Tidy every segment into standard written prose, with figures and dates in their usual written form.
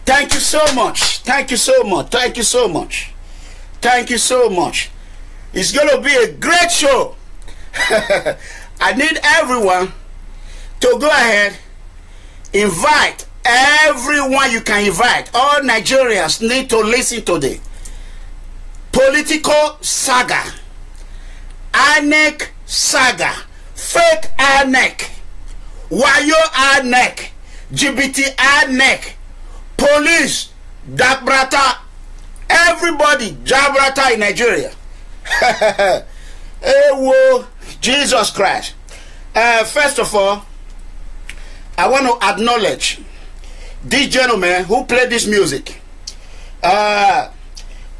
Thank you so much. Thank you so much. Thank you so much. Thank you so much. It's going to be a great show. I need everyone to go ahead, invite everyone you can invite. All Nigerians need to listen to the political saga, INEC saga, fake INEC, Wayo INEC, GBT INEC, police, Dabrata, everybody, Jabrata in Nigeria. Hey, whoa, Jesus Christ. First of all, I want to acknowledge this gentleman who played this music.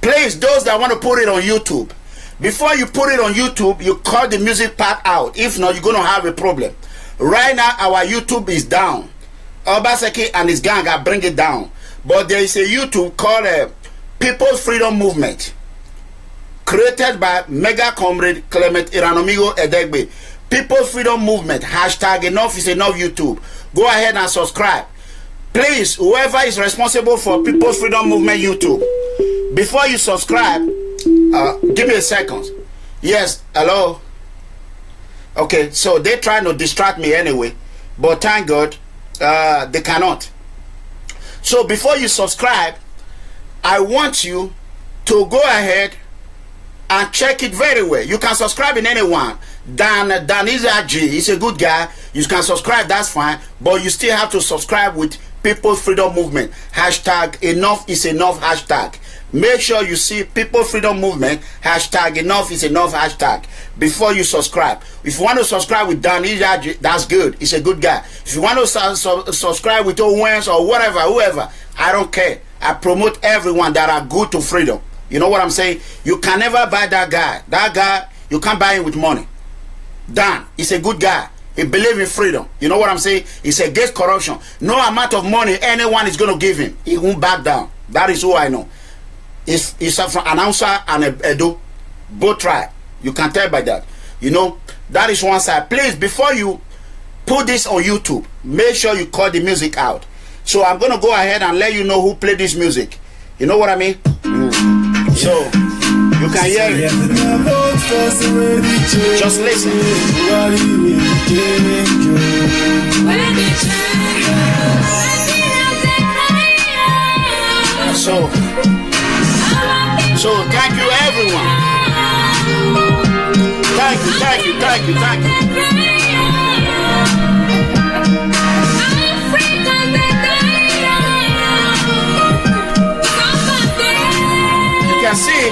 Please, those that want to put it on YouTube, before you put it on YouTube, you cut the music part out. If not, you're going to have a problem. Right now, our YouTube is down. Obaseki and his gang are bringing it down. But there is a YouTube called People's Freedom Movement, created by Mega Comrade Clement Iranomigo Edegbe. People's Freedom Movement, hashtag enough is enough YouTube. Go ahead and subscribe. Please, whoever is responsible for People's Freedom Movement YouTube, before you subscribe, give me a second. Yes, hello. Okay, so they're trying to distract me anyway, but thank God they cannot. So before you subscribe, I want you to go ahead and check it very well. You can subscribe in anyone. Dan Izaji, he's a good guy. You can subscribe, that's fine. But you still have to subscribe with People's Freedom Movement. Hashtag enough is enough hashtag. Make sure you see People's Freedom Movement. Hashtag enough is enough hashtag before you subscribe. If you want to subscribe with Dan Izaji, that's good. He's a good guy. If you want to subscribe with Owens or whatever, whoever, I don't care. I promote everyone that are good to freedom. You know what I'm saying? You can never buy that guy. That guy, you can't buy him with money. Dan, he's a good guy. He believes in freedom. You know what I'm saying? He's against corruption. No amount of money anyone is going to give him, he won't back down. That is who I know. He's from announcer and Edo. Both tribe. You can tell by that. You know, that is one side. Please, before you put this on YouTube, make sure you cut the music out. So I'm going to go ahead and let you know who played this music. You know what I mean? So you can hear it. Just listen. So thank you everyone. Thank you. See,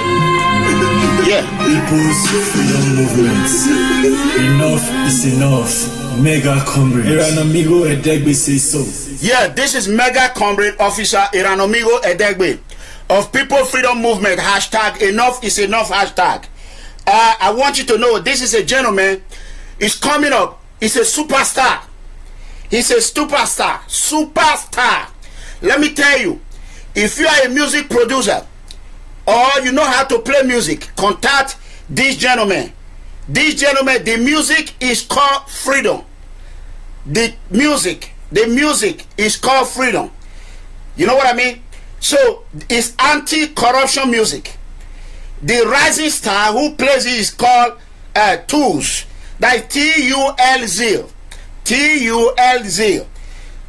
yeah. People's Freedom Movements. Enough is enough. Mega Comrade Iranomigo Edegbe says so. Yeah, this is Mega Comrade Officer Iranomigo Edegbe of People's Freedom Movement. Hashtag enough is enough hashtag. I want you to know this is a gentleman. He's coming up. He's a superstar. He's a superstar. Superstar. Let me tell you, if you are a music producer or you know how to play music, contact this gentleman. This gentleman, the music is called freedom. The music is called freedom. You know what I mean? So it's anti-corruption music. The rising star who plays it is called Tools. That is T-U-L-Z. T-U-L-Z.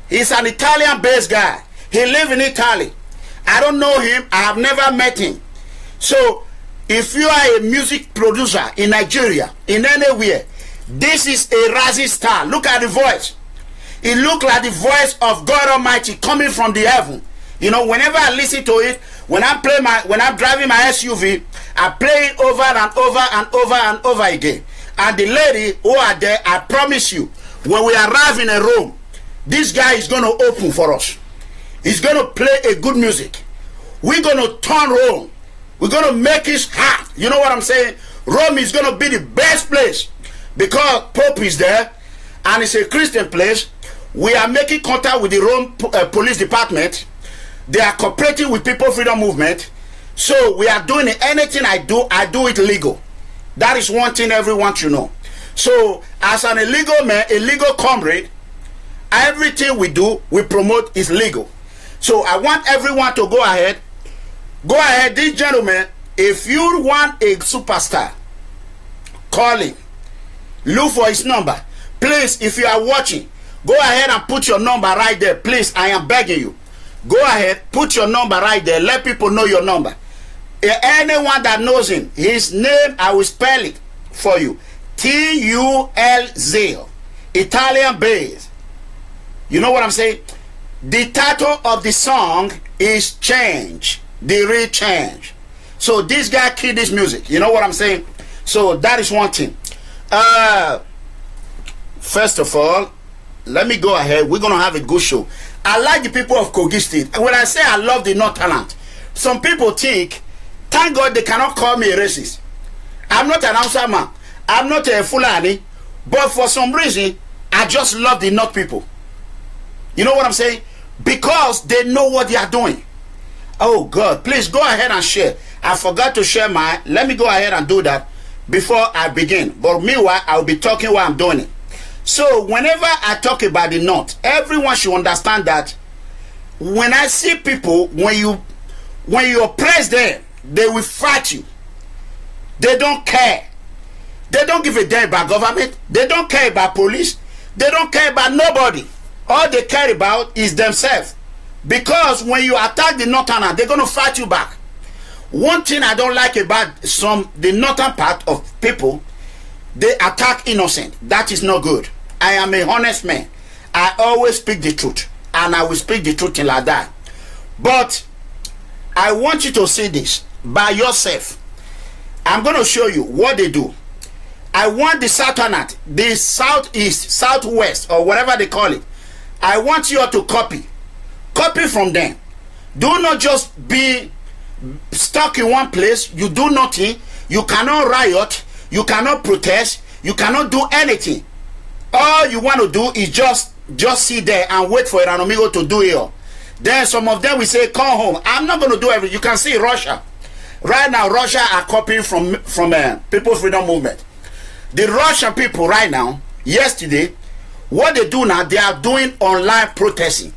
He's an Italian-based guy. He lives in Italy. I don't know him. I have never met him. So, if you are a music producer in Nigeria, in anywhere, this is a rising star. Look at the voice. It looks like the voice of God Almighty coming from the heaven. You know, whenever I listen to it, when I'm driving my SUV, I play it over and over and over and over again. And the lady who are there, I promise you, when we arrive in a room, this guy is going to open for us. He's going to play a good music. We're going to turn Rome. We're going to make it hot. You know what I'm saying? Rome is going to be the best place because Pope is there and it's a Christian place. We are making contact with the Rome police department. They are cooperating with People's Freedom Movement. So we are doing it. Anything I do it legal. That is one thing everyone should know. So as an illegal man, a legal comrade, everything we do, we promote is legal. So I want everyone to go ahead. Go ahead, this gentleman. If you want a superstar, call him. Look for his number. Please, if you are watching, go ahead and put your number right there. Please, I am begging you. Go ahead, put your number right there. Let people know your number. Anyone that knows him, his name, I will spell it for you. Tulz, Italian based. You know what I'm saying? The title of the song is Change, the Real Change. So this guy killed this music. You know what I'm saying? So that is one thing. First of all, let me go ahead. We're going to have a good show. I like the people of Kogi State. And when I say I love the North Talent, some people think, thank God they cannot call me a racist. I'm not an Hausa man. I'm not a Fulani. But for some reason, I just love the North people. You know what I'm saying? Because they know what they are doing. Oh God, please go ahead and share. I forgot to share mine. Let me go ahead and do that before I begin. But meanwhile, I'll be talking while I'm doing it. So whenever I talk about the North, everyone should understand that when I see people, when you oppress them, they will fight you. They don't care. They don't give a damn about government. They don't care about police. They don't care about nobody. All they care about is themselves. Because when you attack the Northern, they're going to fight you back. One thing I don't like about the northern part of people, they attack innocent. That is not good. I am a honest man. I always speak the truth. And I will speak the truth till I die. But I want you to see this by yourself. I'm going to show you what they do. I want the Southern, the Southeast, Southwest, or whatever they call it. I want you all to copy. Copy from them. Do not just be stuck in one place. You do nothing. You cannot riot. You cannot protest. You cannot do anything. All you want to do is just sit there and wait for an amigo to do it all. Then some of them will say, come home. I'm not going to do everything. You can see Russia. Right now, Russia are copying from People's Freedom Movement. The Russian people right now, yesterday, what they do now, they are doing online protesting.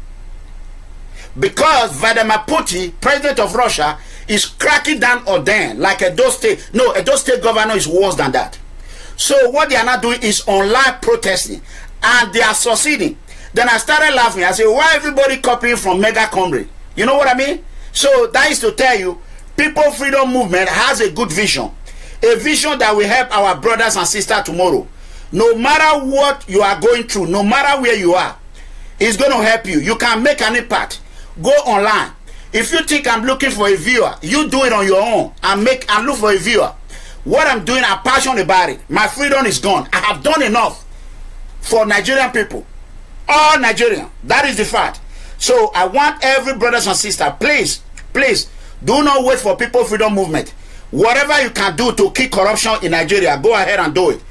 Because Vladimir Putin, president of Russia, is cracking down on them like Edo State. No, Edo State governor is worse than that. So what they are not doing is online protesting. And they are succeeding. Then I started laughing. I said, why everybody copying from Mega Comrade? You know what I mean? So that is to tell you, People Freedom Movement has a good vision. A vision that will help our brothers and sisters tomorrow. No matter what you are going through, no matter where you are, it's going to help you. You can make an impact. Go online. If you think I'm looking for a viewer, you do it on your own and look for a viewer. What I'm doing, I'm passionate about it. My freedom is gone. I have done enough for Nigerian people. All Nigerian. That is the fact. So I want every brothers and sister, please, please, do not wait for People Freedom Movement. Whatever you can do to kill corruption in Nigeria, go ahead and do it.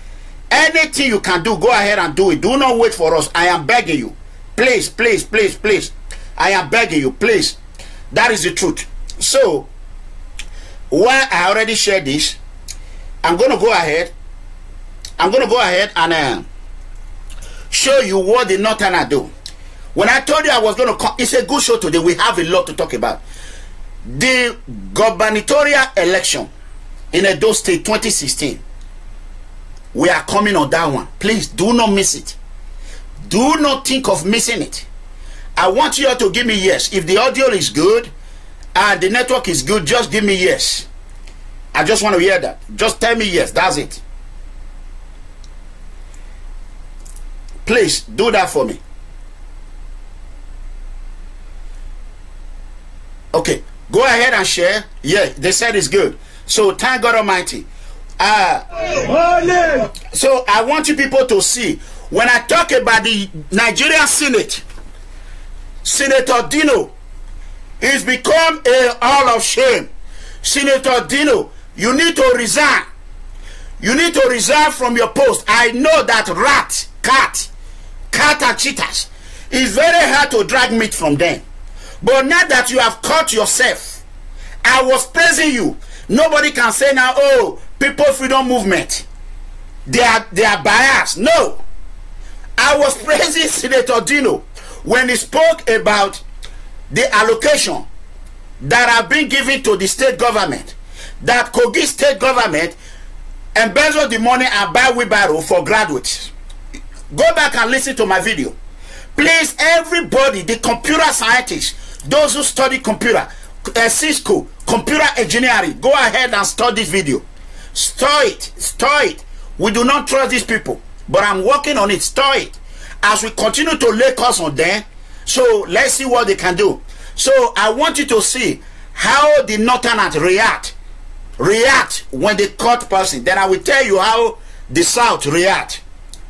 Anything you can do, go ahead and do it. Do not wait for us. I am begging you. Please, please, please, please. I am begging you, please. That is the truth. So, while I already shared this, I'm going to go ahead. I'm going to go ahead and show you what the Northerners do. When I told you I was going to come, it's a good show today. We have a lot to talk about. The gubernatorial election in Edo State 2016. We are coming on that one. Please do not miss it. Do not think of missing it. I want you all to give me yes. If the audio is good and the network is good, just give me yes. I just want to hear that. Just tell me yes. That's it. Please do that for me. Okay. Go ahead and share. Yeah, they said it's good. So thank God Almighty. So I want you people to see. When I talk about the Nigerian Senate, Senator Dino is become a hall of shame. Senator Dino, you need to resign. You need to resign from your post. I know that cat and cheaters, it's very hard to drag meat from them. But now that you have caught yourself, I was praising you. Nobody can say now, oh, People Freedom Movement, they are biased. No. I was praising Senator Dino when he spoke about the allocation that have been given to the state government, that Kogi state government embezzle the money and buy wheelbarrow for graduates. Go back and listen to my video. Please, everybody, the computer scientists, those who study computer, Cisco, computer engineering, go ahead and study this video. Store it. We do not trust these people, but I'm working on it. Store it. As we continue to lay costs on them, so let's see what they can do. So I want you to see how the Northerners react when they cut person. Then I will tell you how the South react.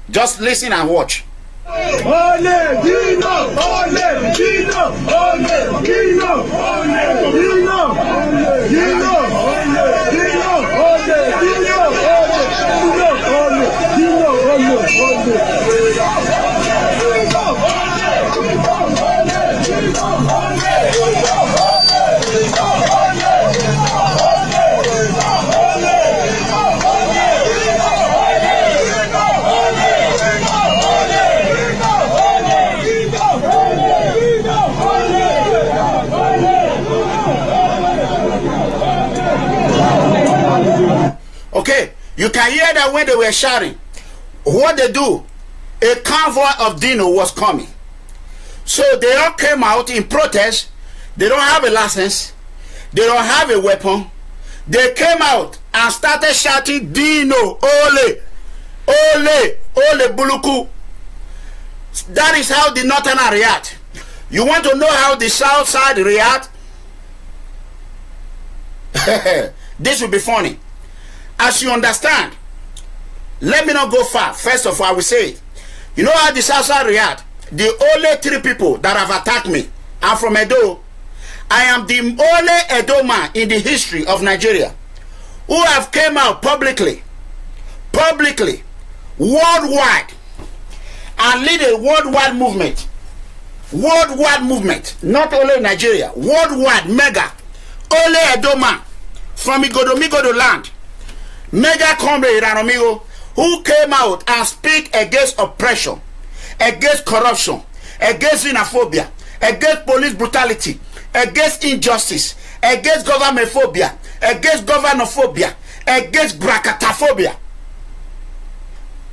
Just listen and watch. Ole, Dino, ole, Dino, ole, Dino, ole, Dino, ole, Dino, ole, Dino, ole, Dino, ole, Dino, Okay, you can hear that when they were shouting. What they do, a convoy of Dino was coming. So they all came out in protest. They don't have a license. They don't have a weapon. They came out and started shouting, Dino, ole, ole, ole, buluku. That is how the Northerners react. You want to know how the South side react? This will be funny. As you understand, let me not go far. First of all, I will say it. You know how the South side react? The only 3 people that have attacked me are from Edo. I am the only Edo man in the history of Nigeria who have came out publicly, worldwide, and lead a worldwide movement. Worldwide movement. Not only Nigeria. Worldwide, mega. Only Edo man from Igodomigodo land. Mega comrade Amigo, who came out and speak against oppression, against corruption, against xenophobia, against police brutality, against injustice, against government phobia, against governophobia, against bracatophobia.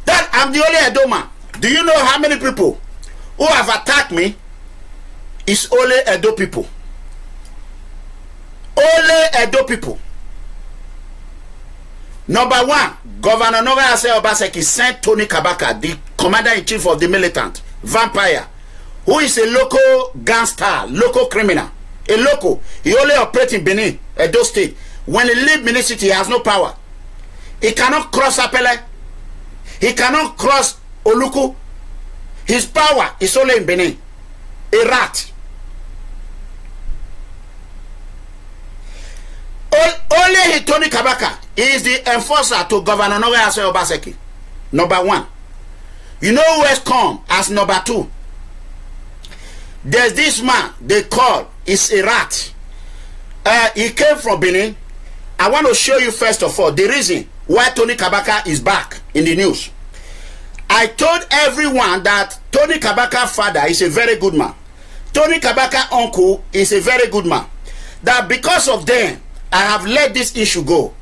That I'm the only Edo man. Do you know how many people who have attacked me is only Edo people? Only Edo people. Number 1, Governor Obaseki sent Tony Kabaka, the commander-in-chief of the militant, vampire, who is a local gangster, local criminal, a local. He only operates in Benin, Edo State. When he leaves Benin City, he has no power. He cannot cross Apele. He cannot cross Oluku. His power is only in Benin. A rat. Only Tony Kabaka is the enforcer to Governor Obaseki. Number 1. You know who has come as number 2? There's this man they call is a rat. He came from Benin. I want to show you first of all the reason why Tony Kabaka is back in the news. I told everyone that Tony Kabaka's father is a very good man. Tony Kabaka's uncle is a very good man. That because of them, I have let this issue go.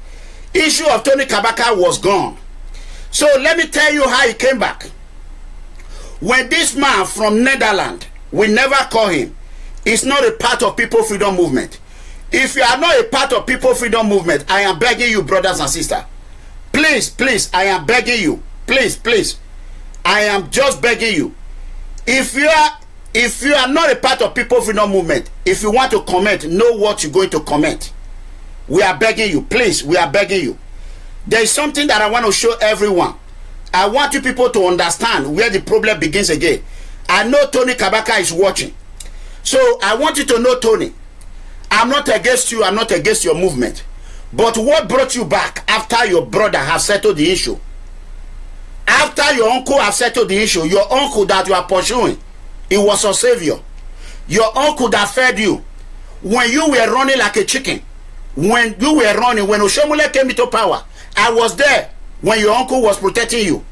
Issue of Tony Kabaka was gone. So let me tell you how he came back. When this man from Netherlands, we never call him, is not a part of People Freedom Movement. If you are not a part of People Freedom Movement, I am begging you, brothers and sisters. Please, please, I am begging you. Please, please. I am just begging you. If you are not a part of People Freedom Movement, if you want to comment, know what you're going to comment. We are begging you. Please, we are begging you. There is something that I want to show everyone. I want you people to understand where the problem begins again. I know Tony Kabaka is watching. So I want you to know, Tony, I'm not against you. I'm not against your movement. But what brought you back after your brother has settled the issue? After your uncle has settled the issue, your uncle that you are pursuing, he was your savior. Your uncle that fed you when you were running like a chicken. When you were running, when Oshiomhole came into power, I was there when your uncle was protecting you.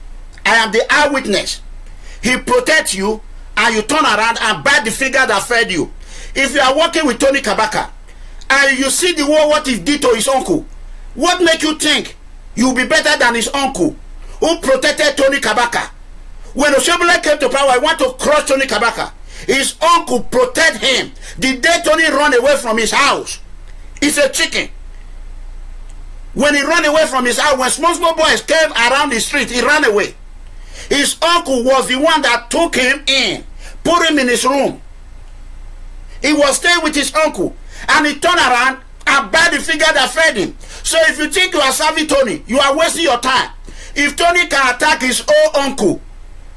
I am the eyewitness. He protects you and you turn around and bite the figure that fed you. If you are working with Tony Kabaka and you see the war what he did to his uncle, what make you think you'll be better than his uncle who protected Tony Kabaka? When Oshiomhole came to power, he wanted to crush Tony Kabaka. His uncle protect him. The day Tony run away from his house, he's a chicken. When he ran away from his house, when small boys came around the street, he ran away. His uncle was the one that took him in, put him in his room. He was staying with his uncle, and he turned around and buy the figure that fed him. So if you think you are serving Tony, you are wasting your time. If Tony can attack his own uncle,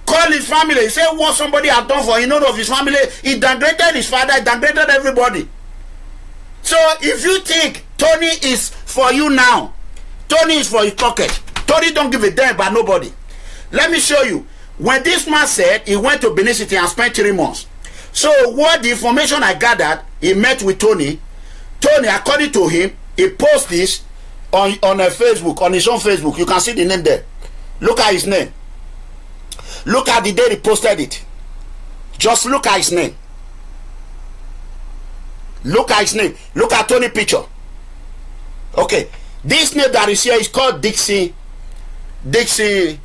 call his family, say what somebody has done for him, none of his family, he downgraded his father, he downgraded everybody. So if you think Tony is for you now, Tony is for his pocket. Tony don't give a damn about nobody. Let me show you. When this man said he went to Benin City and spent 3 months. So what the information I gathered, he met with Tony. Tony, according to him, he posted this on Facebook, on his own Facebook. You can see the name there. Look at his name. Look at the day he posted it. Just look at his name. Look at his name. Look at Tony's picture. Okay. This name that is here is called Dixie. Okay.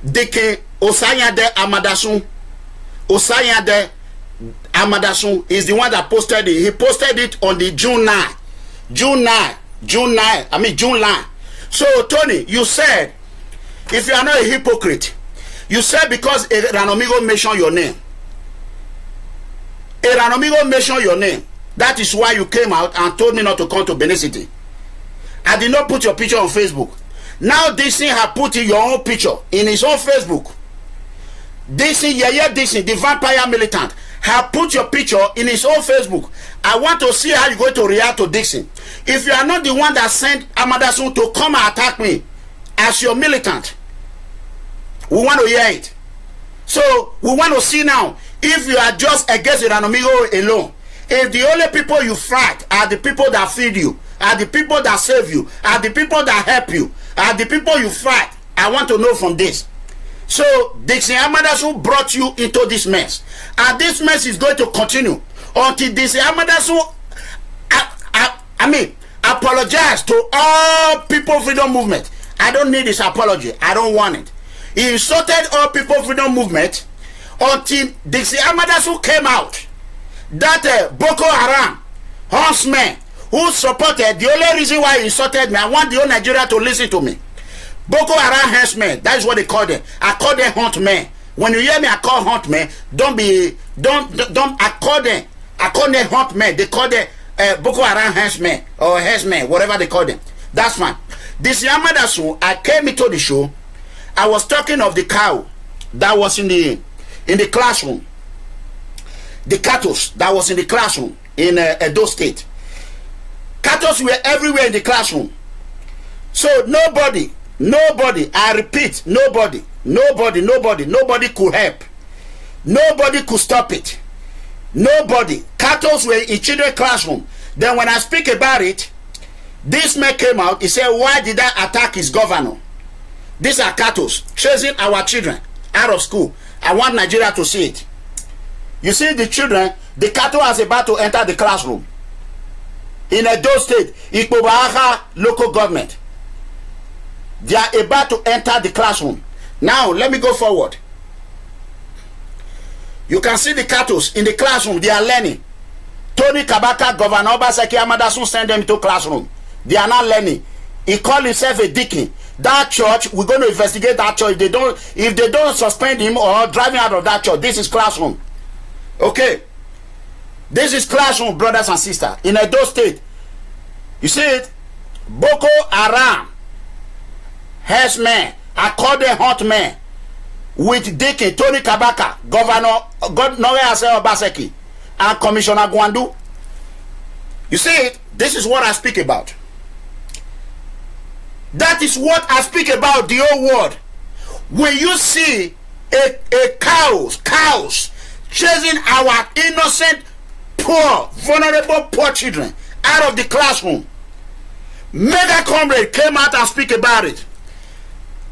Dike Osayade Amadasun. Osayade Amadasun is the one that posted it. He posted it on the June 9. June 9. So Tony, you said, if you are not a hypocrite, you said because a Ranomigo mentioned your name. A Ranomigo mentioned your name. That is why you came out and told me not to come to Benin City. I did not put your picture on Facebook. Now this thing have put in your own picture in his own Facebook. This thing, the vampire militant, have put your picture in his own Facebook. I want to see how you're going to react to Dixon. If you are not the one that sent Amadasun to come and attack me as your militant, we want to hear it. So we want to see now if you are just against the Ranomigo alone. If the only people you fight are the people that feed you, are the people that save you, are the people that help you, are the people you fight, I want to know from this. So Dixon Amadasun brought you into this mess, and this mess is going to continue until Dixon Amadasun apologize to all People Freedom Movement. I don't need his apology. I don't want it. He insulted all People Freedom Movement until Dixon Amadasun came out. That Boko Haram huntsman who supported, the only reason why he insulted me, I want the whole Nigeria to listen to me. Boko Haram huntsmen, that is what they call them. I call them huntmen. When you hear me, I call huntmen. I call them huntmen. They call them Boko Haram huntsmen or huntsmen, whatever they call them. That's fine. This Amadasun, I came into the show. I was talking of the cow that was in the classroom. The cattle that was in the classroom in Edo State. Cattle were everywhere in the classroom. So nobody, I repeat, nobody could help. Nobody could stop it. Nobody. Cattle were in children's classroom. Then when I speak about it, this man came out, he said, why did I attack his governor? These are cattle chasing our children out of school. I want Nigeria to see it. You see the children, the cattle is about to enter the classroom. In Edo State, Ikpobaha local government. They are about to enter the classroom. Now, let me go forward. You can see the cattle in the classroom. They are learning. Tony Kabaka, Governor Obaseki, Amadasun send them to classroom. They are not learning. He called himself a deacon. That church, we're going to investigate that church. If they don't suspend him or drive him out of that church, this is classroom. Okay. This is classroom, brothers and sisters. In Edo State. You see it? Boko Haram. Herdsmen. I call them huntmen. With Deacon Tony Kabaka, Governor Obaseki, and Commissioner Gwandu. You see it? This is what I speak about. That is what I speak about, the whole world. When you see a cows chasing our innocent, poor, vulnerable, poor children out of the classroom, Mega Comrade came out and speak about it.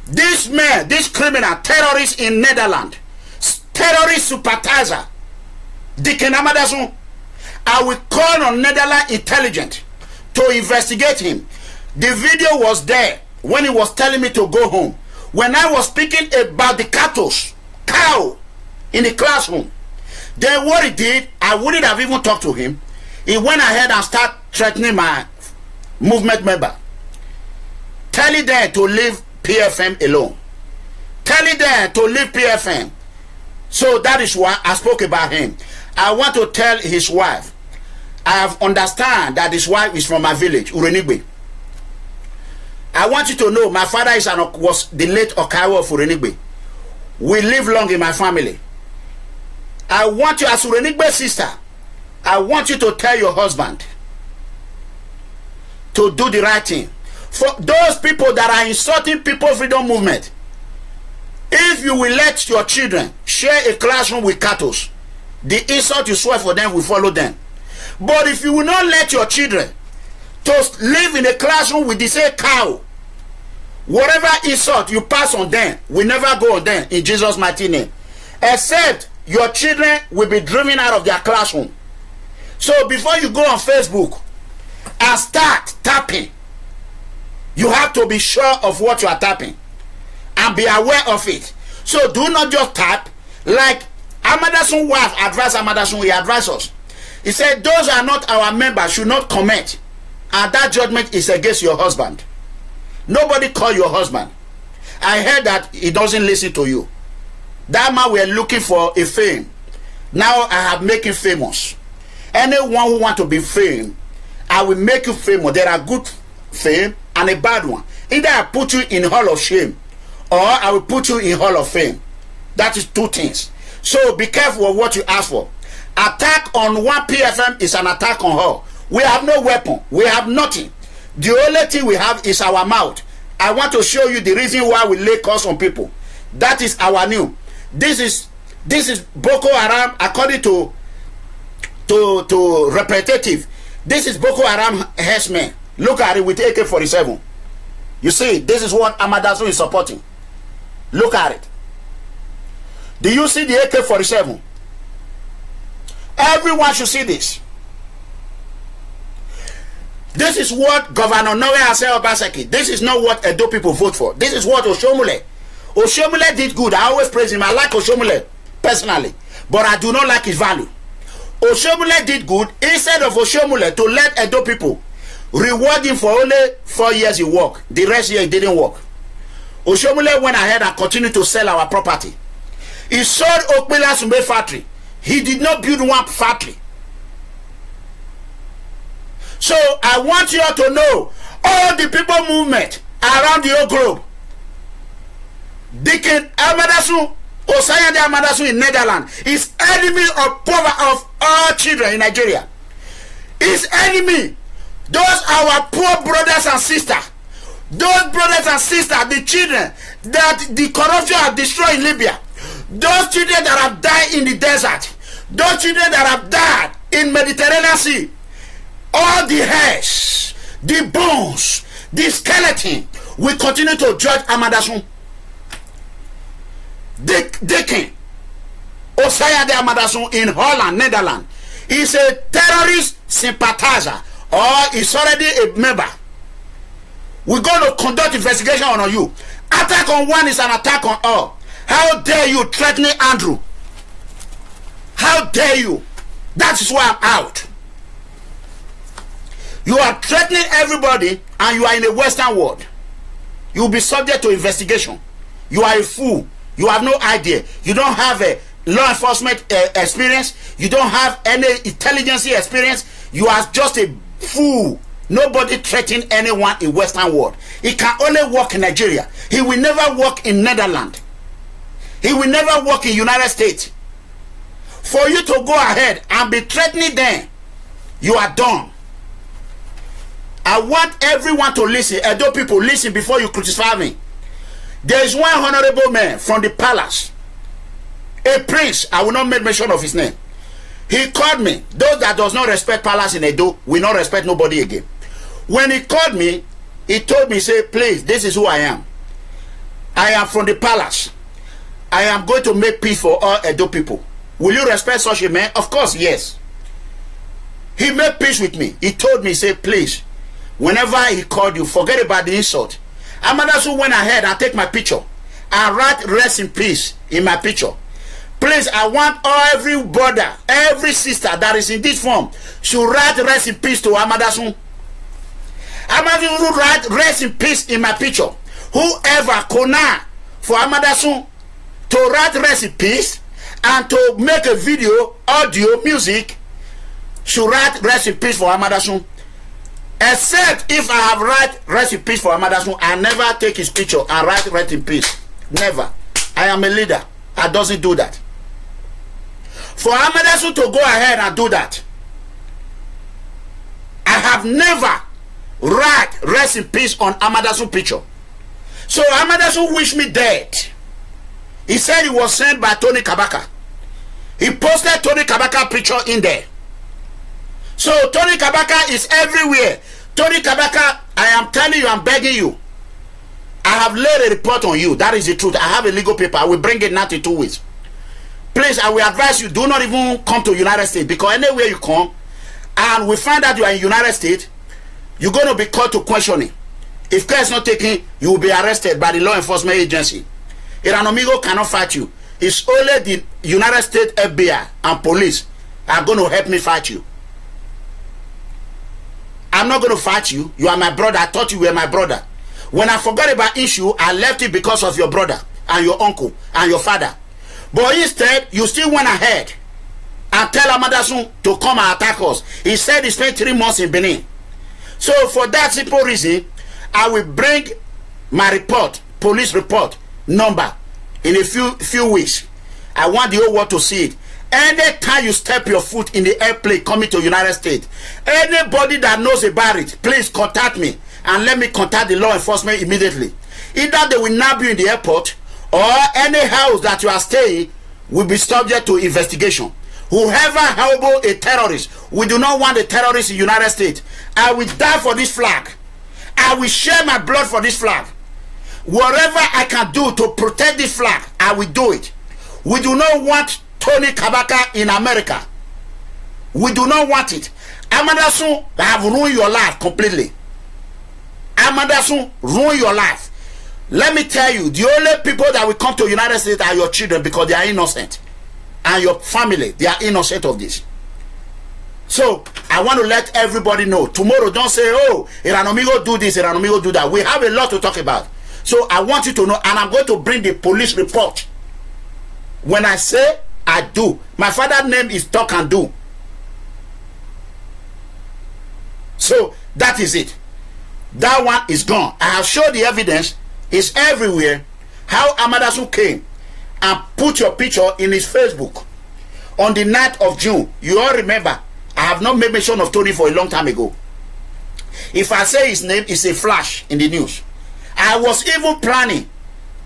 This man, this criminal terrorist in Netherlands, terrorist sympathizer, Deacon Amadasun. I will call on Netherlands intelligence to investigate him. The video was there when he was telling me to go home. When I was speaking about the cow in the classroom, then what he did, I wouldn't have even talked to him. He went ahead and started threatening my movement member. Telling them to leave PFM alone. Telling them to leave PFM. So that is why I spoke about him. I want to tell his wife. I have understand that his wife is from my village, Urenigbe. I want you to know my father was the late Okawa of Urenigbe. We live long in my family. I want you, as Urenigbe's sister, I want you to tell your husband to do the right thing. For those people that are insulting People Freedom Movement, if you will let your children share a classroom with cattle, the insult you swear for them will follow them. But if you will not let your children to live in a classroom with the same cow, whatever insult you pass on them will never go on them in Jesus' mighty name. Except your children will be driven out of their classroom. So before you go on Facebook and start tapping, you have to be sure of what you are tapping and be aware of it. So do not just tap. Like Amadasun's wife advised Amadasun, he advised us. He said those are not our members should not comment, and that judgment is against your husband. Nobody call your husband. I heard that he doesn't listen to you. That man we're looking for a fame. Now I have make him famous. Anyone who want to be famous, I will make you famous. There are good fame and a bad one. Either I put you in Hall of Shame, or I will put you in Hall of Fame. That is two things. So be careful of what you ask for. Attack on one PFM is an attack on her. We have no weapon. We have nothing. The only thing we have is our mouth. I want to show you the reason why we lay curse on people. That is our new. This is Boko Haram according to representative. This is Boko Haram herdsmen. Look at it with AK-47. You see, this is what Amadasun is supporting. Look at it. Do you see the AK-47? Everyone should see this. This is what Governor Obaseki. This is not what Edo people vote for. This is what Oshiomhole. Oshiomhole did good. I always praise him. I like Oshiomhole personally, but I do not like his value. Oshiomhole did good. Instead of Oshiomhole to let Edo people reward him for only 4 years he worked, the rest year he didn't work. Oshiomhole went ahead and continued to sell our property. He sold Okpela Sumbe factory. He did not build one factory. So I want you all to know, all the people movement around the whole globe, Deacon Amadasun, Osayade Amadasun in Netherlands, is enemy of poverty of all children in Nigeria. His enemy, those our poor brothers and sisters, those brothers and sisters, the children that the corruption has destroyed in Libya, those children that have died in the desert, those children that have died in Mediterranean Sea, all the hairs, the bones, the skeleton, will continue to judge Amadasun. Deacon Osayade Amadasun in Holland, Netherlands, is a terrorist sympathizer, or is already a member. We're going to conduct investigation on you. Attack on one is an attack on all. How dare you threaten Andrew? How dare you? That is why I'm out. You are threatening everybody, and you are in the Western world. You will be subject to investigation. You are a fool. You have no idea. You don't have a law enforcement experience. You don't have any intelligence experience. You are just a fool. Nobody threaten anyone in Western world. He can only work in Nigeria. He will never work in Netherlands. He will never work in United States. For you to go ahead and be threatening them, you are done. I want everyone to listen. Edo people, listen before you crucify me. There is one honorable man from the palace, a prince. I will not make mention of his name. He called me. Those that does not respect palace in Edo will not respect nobody again. When he called me, he told me, say, please, this is who I am. I am from the palace. I am going to make peace for all Edo people. Will you respect such a man? Of course, yes. He made peace with me. He told me, say, please, whenever he called you, forget about the insult. Amadasu went ahead and take my picture. I write rest in peace in my picture. Please, I want every brother, every sister that is in this form should write rest in peace to Amadasu. Amadasu write rest in peace in my picture. Whoever connect for Amadasu to write rest in peace and to make a video, audio, music, should write rest in peace for Amadasu. Except if I have write rest in peace for Amadasu, I never take his picture and write rest in peace. Never. I am a leader. I doesn't do that. For Amadasu to go ahead and do that, I have never write rest in peace on Amadasu picture. So Amadasu wish me dead. He said he was sent by Tony Kabaka. He posted Tony Kabaka picture in there. So Tony Kabaka is everywhere. Tony Kabaka, I am telling you, I'm begging you. I have laid a report on you. That is the truth. I have a legal paper. I will bring it now in 2 weeks. Please, I will advise you, do not even come to United States, because anywhere you come and we find out you are in United States, you're going to be called to questioning. If care is not taken, you will be arrested by the law enforcement agency. Iranomigo cannot fight you. It's only the United States FBI and police are going to help me fight you. I'm not going to fight you. You are my brother. I thought you were my brother. When I forgot about issue, I left it because of your brother and your uncle and your father. But instead, you still went ahead and tell Amadasu to come and attack us. He said he spent 3 months in Benin. So for that simple reason, I will bring my report, police report number, in a few weeks. I want the whole world to see it. Anytime you step your foot in the airplane coming to United States, anybody that knows about it, please contact me and let me contact the law enforcement immediately. Either they will nab you in the airport, or any house that you are staying will be subject to investigation. Whoever harbor a terrorist, we do not want a terrorist in the United States. I will die for this flag. I will share my blood for this flag. Whatever I can do to protect this flag, I will do it. We do not want Tony Kabaka in America. We do not want it. Amadasu have ruined your life completely. Amadasu ruined your life. Let me tell you, the only people that will come to the United States are your children, because they are innocent. And your family, they are innocent of this. So, I want to let everybody know. Tomorrow, don't say, oh, Iranomigo do this, Iranomigo do that. We have a lot to talk about. So, I want you to know, and I'm going to bring the police report. When I say, I do. My father's name is Talk and Do. So, that is it. That one is gone. I have showed the evidence. It's everywhere. How Amadasu came and put your picture in his Facebook on the 9th of June. You all remember, I have not made mention of Tony for a long time ago. If I say his name, it's a flash in the news. I was even planning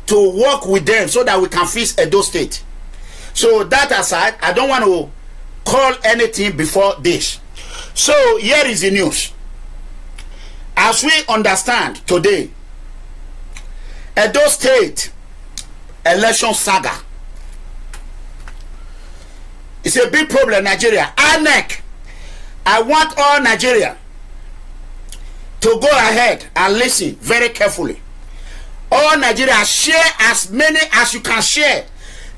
to work with them so that we can fix Edo State. So that aside, I don't want to call anything before this. So here is the news. As we understand today, Edo State election saga. It's a big problem, Nigeria. INEC, I want all Nigeria to go ahead and listen very carefully. All Nigeria, share as many as you can share.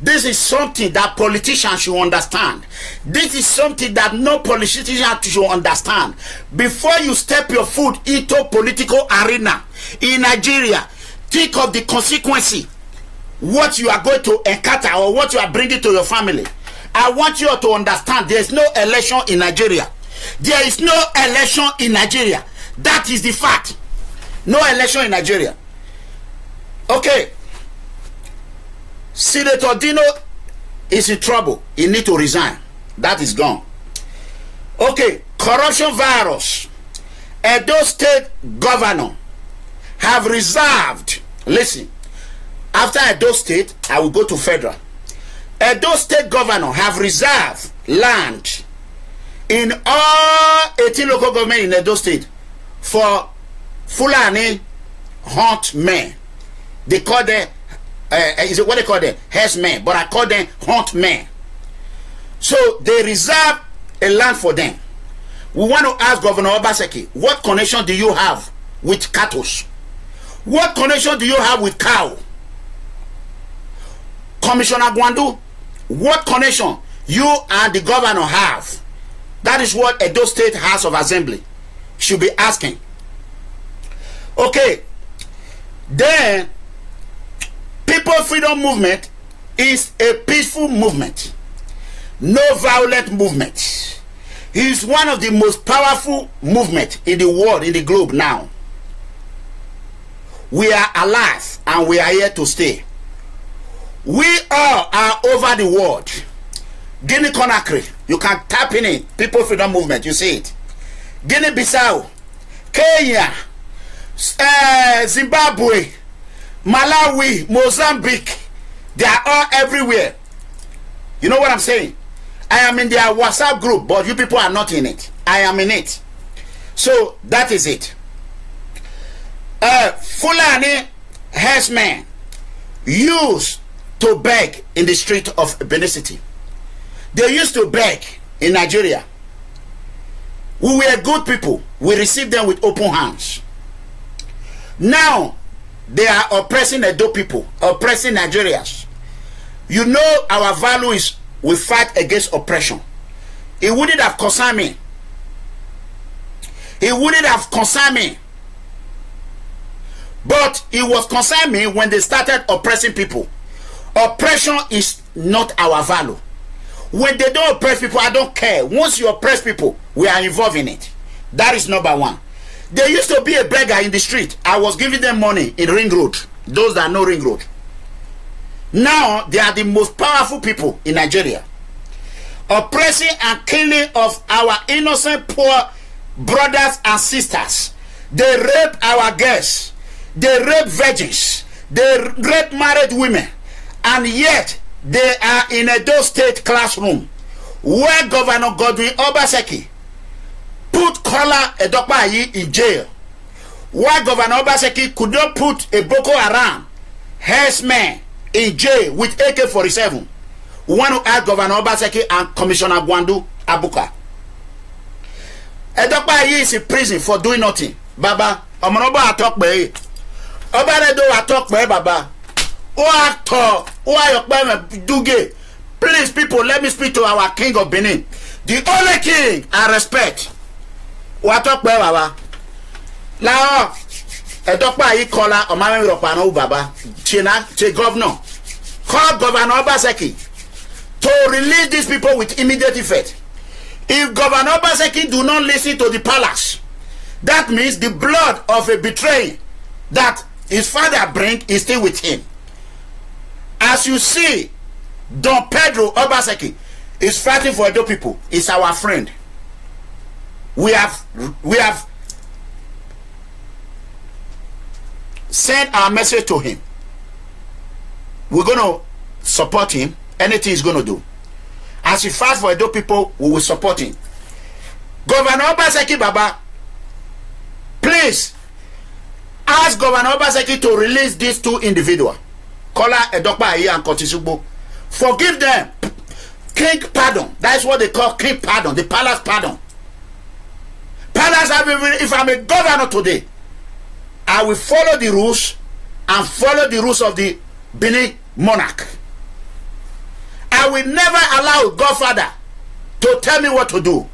This is something that politicians should understand. This is something that no politician should understand. Before you step your foot into political arena in Nigeria, think of the consequence, what you are going to encounter or what you are bringing to your family. I want you to understand there is no election in Nigeria. There is no election in Nigeria. That is the fact. No election in Nigeria. Okay. Senator Dino is in trouble. He needs to resign. That is gone. Okay. Corruption virus. Edo State governor have reserved. Listen. After Edo State, I will go to federal. Edo State governor have reserved land in all 18 local government in Edo State for Fulani hunt men. They call them is it what they call them? Herdsmen, but I call them hunt men. So they reserve a land for them. We want to ask Governor Obaseki, what connection do you have with cattle? What connection do you have with cow? Commissioner Gwandu, what connection you and the governor have? That is what Edo State House of Assembly should be asking. Okay, then People Freedom Movement is a peaceful movement, no violent movement. It is one of the most powerful movements in the world, in the globe now. We are alive and we are here to stay. We all are over the world. Guinea Conakry, you can tap in it. People Freedom Movement, you see it. Guinea-Bissau, Kenya, Zimbabwe, Malawi, Mozambique, they are all everywhere. You know what I'm saying? I am in their WhatsApp group, but you people are not in it. I am in it. So that is it. Fulani herdsmen used to beg in the street of Benin City. They used to beg in Nigeria. We were good people. We received them with open hands. Now they are oppressing Edo people, oppressing Nigerians. You know our value is we fight against oppression. It wouldn't have concerned me. It wouldn't have concerned me. But it was concerned me when they started oppressing people. Oppression is not our value. When they don't oppress people, I don't care. Once you oppress people, we are involved in it. That is number one. There used to be a beggar in the street. I was giving them money in Ring Road. Those that know Ring Road. Now, they are the most powerful people in Nigeria. Oppressing and killing of our innocent poor brothers and sisters. They rape our girls. They rape virgins. They rape married women. And yet, they are in a Edo State classroom where Governor Godwin Obaseki put Kola Edokpayi in jail. Why Governor Obaseki could not put a Boko Haram herdsman in jail with AK-47. We want to ask Governor Obaseki and Commissioner Gwandu Abuka. Edokpayi is in prison for doing nothing. Baba, Omanoba atok be. Obaredo atok be, Baba. Please, people, let me speak to our king of Benin. The only king I respect. What talk Baba? Now, a doctor I call her or my Baba. China, governor. Call Governor Obaseki to release these people with immediate effect. If Governor Obaseki do not listen to the palace, that means the blood of a betrayer that his father bring is still with him. As you see, Don Pedro Obaseki is fighting for Edo people. He's our friend. We have sent our message to him. We're going to support him. Anything he's going to do. As he fights for Edo people, we will support him. Governor Obaseki, Baba, please ask Governor Obaseki to release these two individuals. Kola Edokpayi and Kotisugbo. Forgive them. King pardon. That's what they call king pardon. The palace pardon. Palace, if I'm a governor today, I will follow the rules and follow the rules of the Benin monarch. I will never allow Godfather to tell me what to do.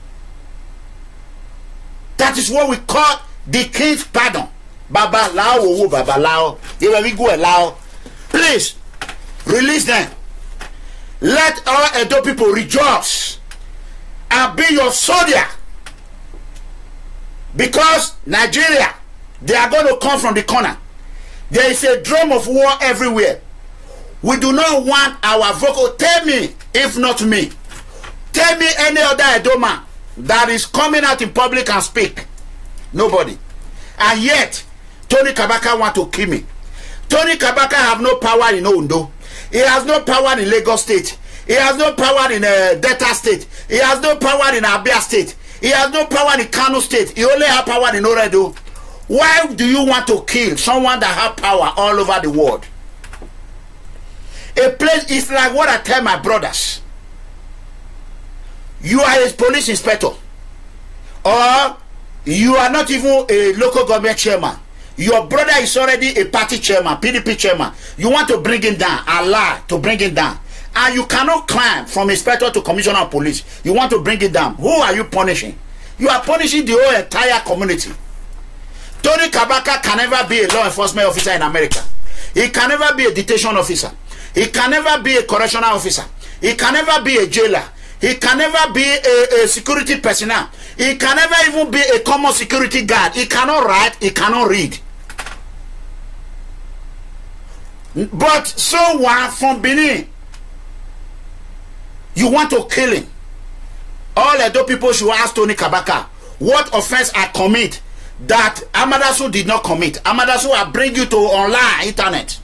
That is what we call the king's pardon. Baba Lao, Baba Lao. We go allow. Please, release them. Let all Edo people rejoice and be your soldier. Because Nigeria, they are going to come from the corner. There is a drum of war everywhere. We do not want our vocal. Tell me, if not me, tell me any other Edo man that is coming out in public and speak. Nobody. And yet, Tony Kabaka want to kill me. Tony Kabaka have no power in Ondo. He has no power in Lagos State. He has no power in Delta State. He has no power in Abia State. He has no power in Kano State. He only has power in Oredo. Why do you want to kill someone that has power all over the world? A place is like what I tell my brothers. You are a police inspector, or you are not even a local government chairman. Your brother is already a party chairman, PDP chairman. You want to bring him down, Allah, to bring him down. And you cannot climb from inspector to commissioner of police. You want to bring it down. Who are you punishing? You are punishing the whole entire community. Tony Kabaka can never be a law enforcement officer in America. He can never be a detention officer. He can never be a correctional officer. He can never be a jailer. He can never be a security personnel. He can never even be a common security guard. He cannot write. He cannot read. But someone from Benin, you want to kill him. All Edo people should ask Tony Kabaka, what offense I commit that Amadasu did not commit? Amadasu will bring you to online internet.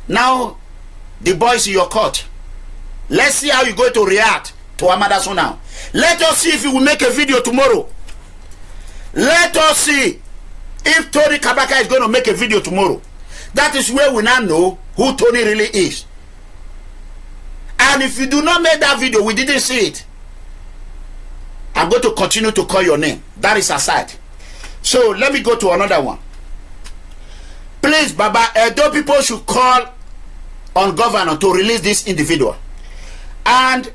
Now, the boys in your court. Let's see how you're going to react to Amadasu now. Let us see if he will make a video tomorrow. Let us see if Tony Kabaka is going to make a video tomorrow. That is where we now know who Tony really is. And if you do not make that video, we didn't see it, I'm going to continue to call your name. That is aside. So let me go to another one. Please, Baba, Edo people should call on governor to release this individual. And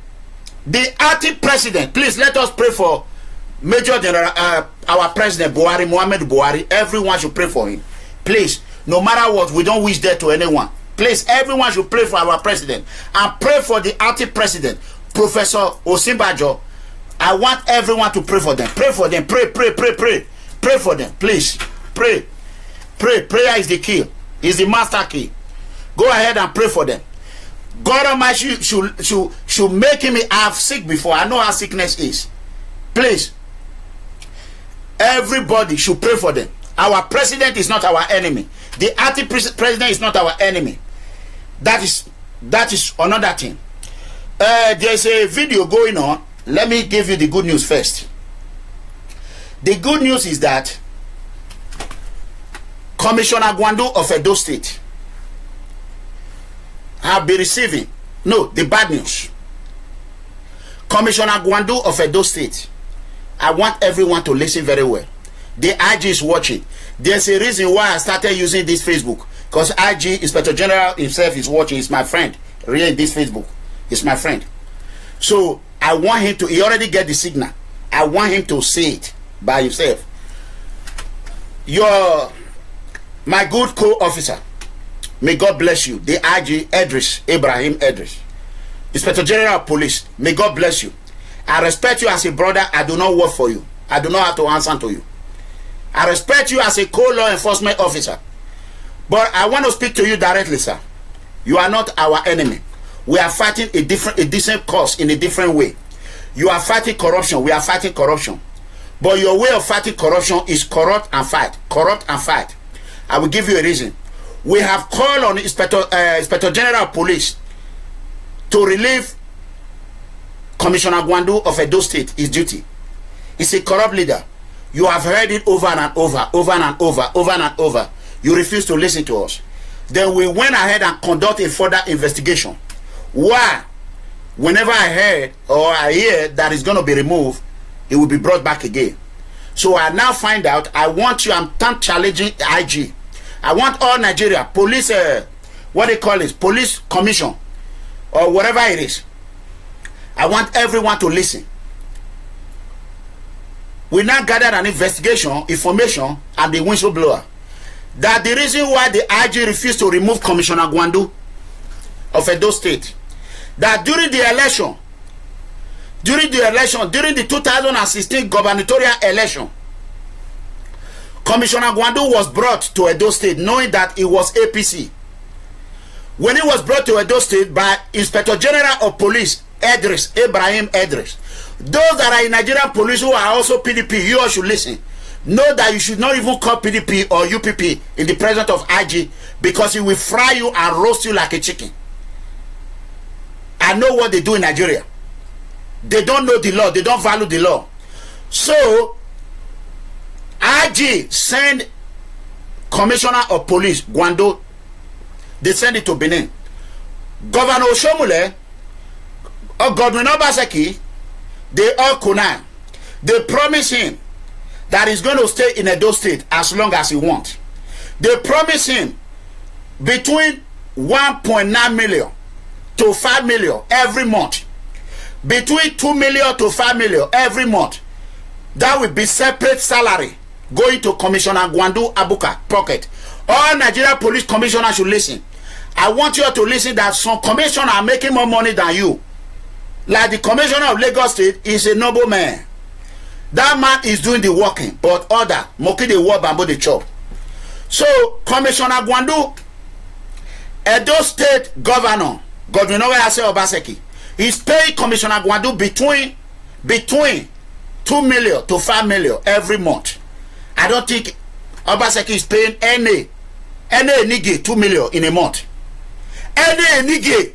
the acting president, please let us pray for Major General, our president, Buhari, Muhammad Buhari. Everyone should pray for him. Please, no matter what, we don't wish death to anyone. Please, everyone should pray for our president. And pray for the acting president, Professor Osinbajo. I want everyone to pray for them. Pray for them. Pray, pray, pray, pray. Pray for them. Please, pray. Pray. Prayer is the key. Is the master key. Go ahead and pray for them. God Almighty should make him have sick before. I know how sickness is. Please, everybody should pray for them. Our president is not our enemy. The acting president is not our enemy. That is another thing. There's a video going on. Let me give you the good news first. The good news is that Commissioner Gwandu of Edo State have been receiving, no, the bad news. Commissioner Gwandu of Edo State, I want everyone to listen very well. The IG is watching. There's a reason why I started using this Facebook. Because IG, Inspector General himself is watching. He's my friend. Read this Facebook. He's my friend. So I want him to, he already get the signal. I want him to say it by himself. My good co-officer, may God bless you. The IG Edris, Ibrahim Edris. Inspector General of Police, may God bless you. I respect you as a brother. I do not work for you. I do not have to answer to you. I respect you as a co-law enforcement officer. But I want to speak to you directly, sir. You are not our enemy. We are fighting a decent cause in a different way. You are fighting corruption. We are fighting corruption. But your way of fighting corruption is corrupt and fight. Corrupt and fight. I will give you a reason. We have called on Inspector General of Police to relieve Commissioner Gwandu of Edo State his duty. He's a corrupt leader. You have heard it over and over, over and over, over and over. You refuse to listen to us. Then we went ahead and conducted a further investigation. Why? Whenever I heard or I hear that it's going to be removed, it will be brought back again. So I now find out, I want you, I'm challenging IG. I want all Nigeria, police, what they call it, police commission, or whatever it is. I want everyone to listen. We now gathered an investigation, information, and the whistleblower. That the reason why the IG refused to remove Commissioner Gwandu of Edo State, that during the election, during the 2016 gubernatorial election, Commissioner Gwandu was brought to Edo State knowing that it was APC. When he was brought to Edo State by Inspector General of Police, Edris, Ibrahim Edris, those that are in Nigerian police who are also PDP, you all should listen. Know that you should not even call PDP or UPP in the presence of IG, because it will fry you and roast you like a chicken. I know what they do in Nigeria. They don't know the law. They don't value the law. So, IG send Commissioner of Police, Gwandu, They send it to Benin. Governor Oshiomhole or Godwin Obaseki, they all connive. They promise him that he's going to stay in Edo State as long as he wants. They promise him between 1.9 million to 5 million every month. Between 2 million to 5 million every month. That will be separate salary going to Commissioner Gwandu Abuka pocket. All Nigeria Police Commissioners should listen. I want you to listen that some commissioners are making more money than you. Like the Commissioner of Lagos State is a noble man. That man is doing the working, but other monkey the work bamboo the chop. So Commissioner Gwandu, Edo State Governor Godwin Obaseki is paying Commissioner Gwandu between 2 million to 5 million every month. I don't think Obaseki is paying any nigga 2 million in a month. Any nigga.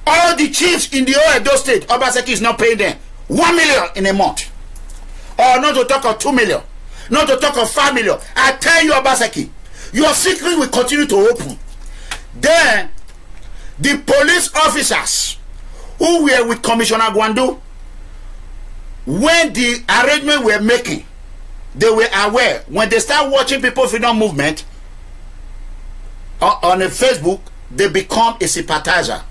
All the chiefs in the whole Edo State, Obaseki is not paying them 1 million in a month. Or not to talk of 2 million. Not to talk of 5 million. I tell you, Obaseki, your secret will continue to open. Then, the police officers who were with Commissioner Gwandu, when the arrangement were making, they were aware. When they start watching People Freedom Movement on a Facebook, they become a sympathizer.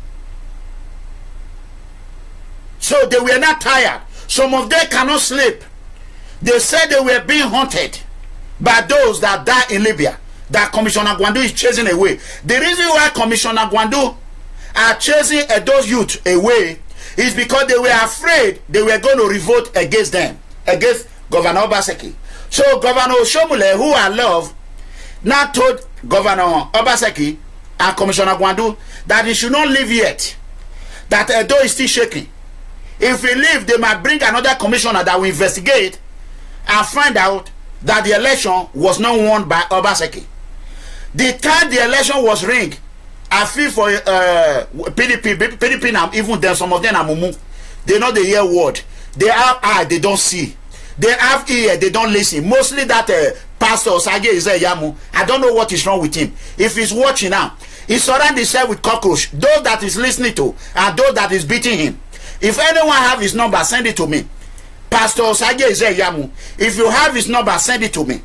So they were not tired. Some of them cannot sleep. They said they were being haunted by those that died in Libya, that Commissioner Gwandu is chasing away. The reason why Commissioner Gwandu are chasing those youth away is because they were afraid they were going to revolt against them, against Governor Obaseki. So Governor Oshiomhole, who I love, now told Governor Obaseki and Commissioner Gwandu that he should not leave yet, that Edo is still shaking. If he leave, they might bring another commissioner that will investigate and find out that the election was not won by Obaseki. The time the election was rigged, I feel for PDP now, even then some of them are mumu. They know the hear word. They have eye, they don't see. They have ear, they don't listen. Mostly that Pastor Osage is a Yamu. I don't know what is wrong with him. If he's watching now, he surrounds himself with cockroach. Those that is listening to and those that is beating him. If anyone have his number, send it to me. Pastor Osage is a Yamu. If you have his number, send it to me.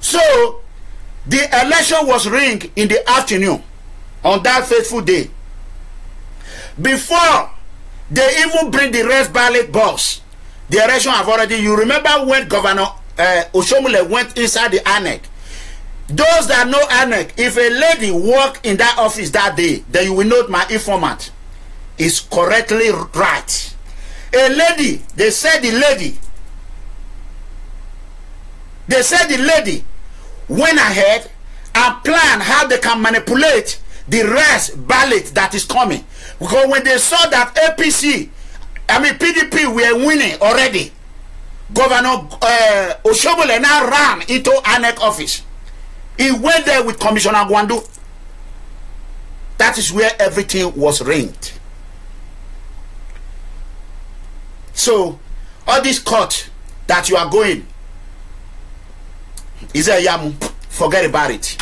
So, the election was rigged in the afternoon on that fateful day. Before they even bring the rest ballot box, the election have already. You remember when Governor Oshiomhole went inside the annex? Those that know annex, if a lady walk in that office that day, then you will note my informant is correctly right. A lady, they said the lady went ahead and planned how they can manipulate the rest ballot that is coming. Because when they saw that PDP were winning already, Governor Oshiomhole now ran into annex office. He went there with Commissioner Gwandu. That is where everything was rigged. So, all this court that you are going is a yamu. Forget about it.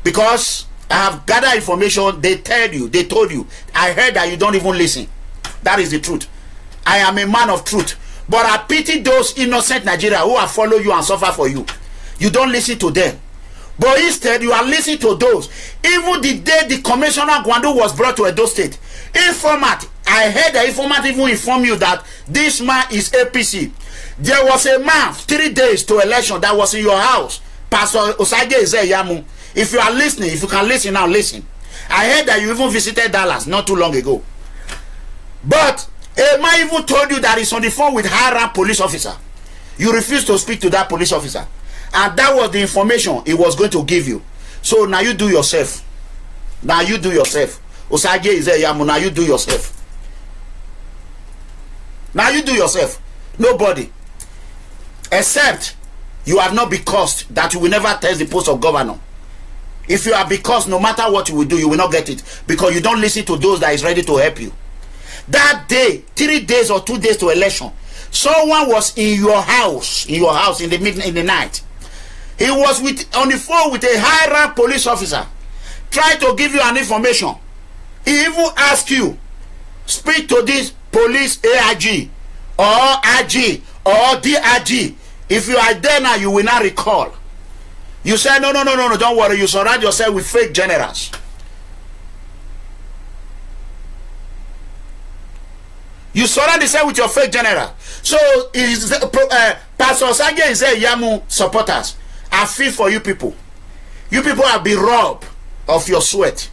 Because I have gathered information, they told you. I heard that you don't even listen. That is the truth. I am a man of truth. But I pity those innocent Nigerians who have followed you and suffer for you. You don't listen to them. But instead, you are listening to those. Even the day the Commissioner Gwandu was brought to Edo State, informant, I heard the informant even inform you that this man is APC. There was a man 3 days to election that was in your house. Pastor Osage Yamu. If you are listening, if you can listen now, listen. I heard that you even visited Dallas not too long ago. But a man even told you that he's on the phone with high-rank police officer. You refused to speak to that police officer. And that was the information he was going to give you. So now you do yourself. Now you do yourself. Osage is a Yamu. Now you do yourself. Now you do yourself. Nobody. Except you have not been cursed that you will never test the post of governor. If you are because no matter what you will do, you will not get it. Because you don't listen to those that is ready to help you. That day, 3 days or 2 days to election, someone was in your house in the night. He was on the phone with a high-rank police officer, trying to give you an information. He even asked you, speak to this police AIG or IG or DIG. If you are there now, you will not recall. You say, no, don't worry. You surround yourself with fake generals. You surround yourself with your fake general. So, Pastor Osage is a Yamu supporters. I feel for you people. You people have been robbed of your sweat.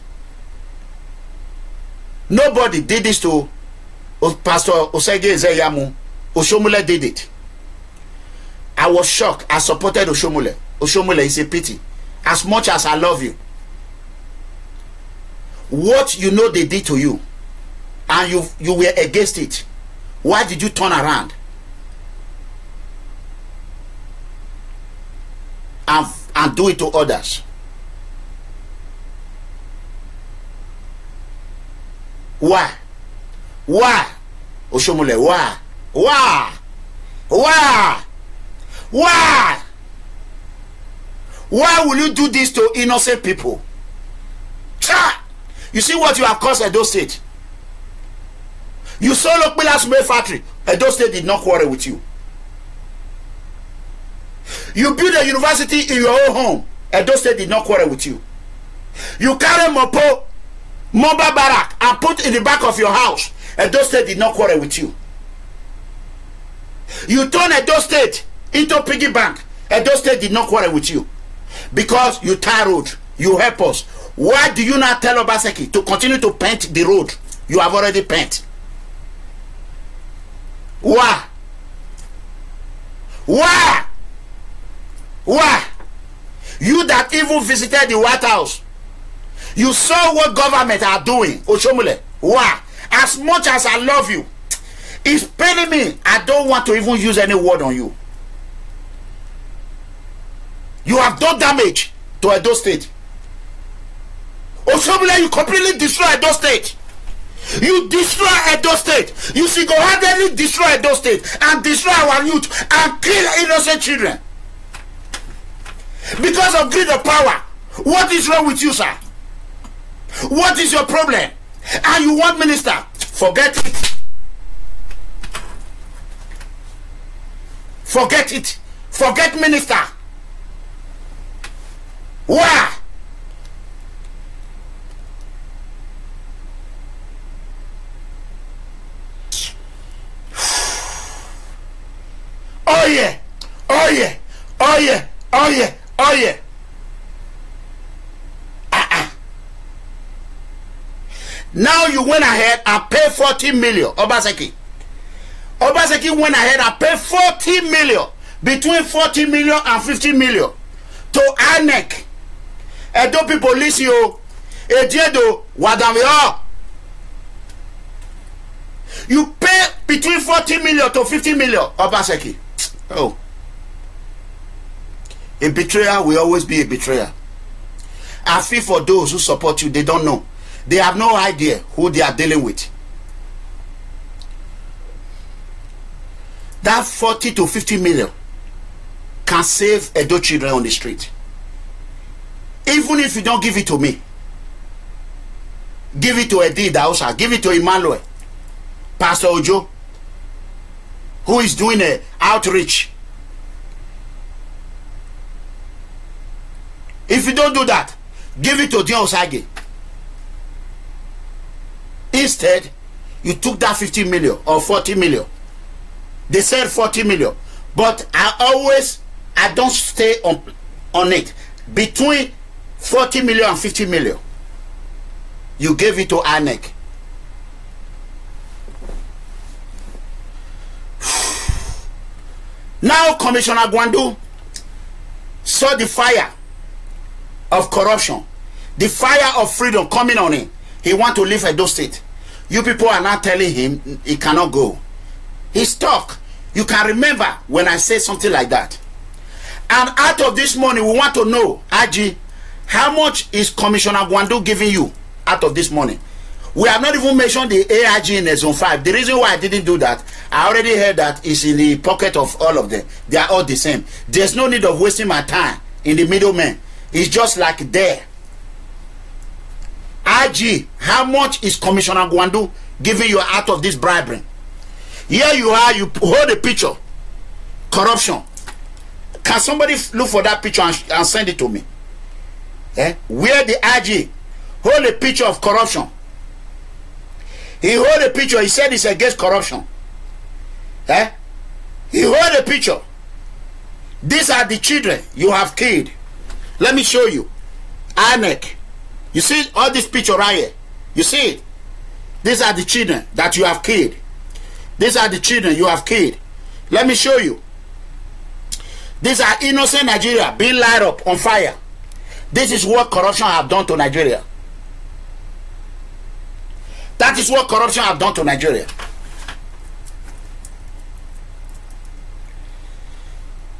Nobody did this to Pastor Osage Yamu. Oshiomhole did it. I was shocked. I supported Oshiomhole. Oshiomhole is a pity. As much as I love you, what you know they did to you, and you were against it, why did you turn around and do it to others? Why? Oshiomhole, why? Why will you do this to innocent people? You see what you have caused Edo State. You saw Lokpila's May factory. Edo State did not quarrel with you. You built a university in your own home. Edo State did not quarrel with you. You carry Moba Barak and put in the back of your house. Edo State did not quarrel with you. You turn Edo State into piggy bank. Edo State did not quarrel with you. Because you tar road. You help us. Why do you not tell Obaseki to continue to paint the road you have already painted? Why? You that even visited the White House, you saw what government are doing. Oshiomhole, why? As much as I love you, it's paining me. I don't want to even use any word on you. You have done damage to Edo State. Oshiomhole, you completely destroy Edo State. You destroy Edo State. You single-handedly destroy Edo State and destroy our youth and kill innocent children. Because of greed of power. What is wrong with you, sir? What is your problem? And you want minister? Forget it. Forget it. Forget minister. Why? Oh yeah. Oh yeah. Oh yeah. Oh yeah. Oh yeah. Now you went ahead and paid 40 million. Obaseki went ahead and paid 40 million. Between 40 million and 50 million. To INEC. Edo people listen you. Ejedo Wadamio. You pay between 40 million to 50 million. Obaseki. Oh. A betrayer will always be a betrayer. I feel for those who support you, they don't know. They have no idea who they are dealing with. That 40 to 50 million can save Edo children on the street. Even if you don't give it to me. Give it to Edi Dausa. Give it to Emmanuel. Pastor Ojo. Who is doing an outreach. If you don't do that, give it to Dion Osage. Instead, you took that 50 million or 40 million. They said 40 million. But I don't stay on it. Between 40 million and 50 million, you gave it to INEC. Now Commissioner Gwandu saw the fire of corruption, the fire of freedom coming on him. He want to leave Edo State. You people are not telling him he cannot go. He's stuck. You can remember when I say something like that. And out of this money, we want to know, Aji, how much is Commissioner Gwandu giving you out of this money? We have not even mentioned the AIG in the Zone 5. The reason why I didn't do that, I already heard that it's in the pocket of all of them. They are all the same. There's no need of wasting my time in the middleman. It's just like there. IG, how much is Commissioner Gwandu giving you out of this bribery? Here you are, you hold a picture. Corruption. Can somebody look for that picture and send it to me? Where the IG hold a picture of corruption. He hold a picture, he said it's against corruption. He hold a picture. These are the children you have killed. Let me show you. INEC. You see all this picture right here? You see it? These are the children that you have killed. These are the children you have killed. Let me show you. These are innocent Nigeria being light up on fire. This is what corruption have done to Nigeria. That is what corruption have done to Nigeria.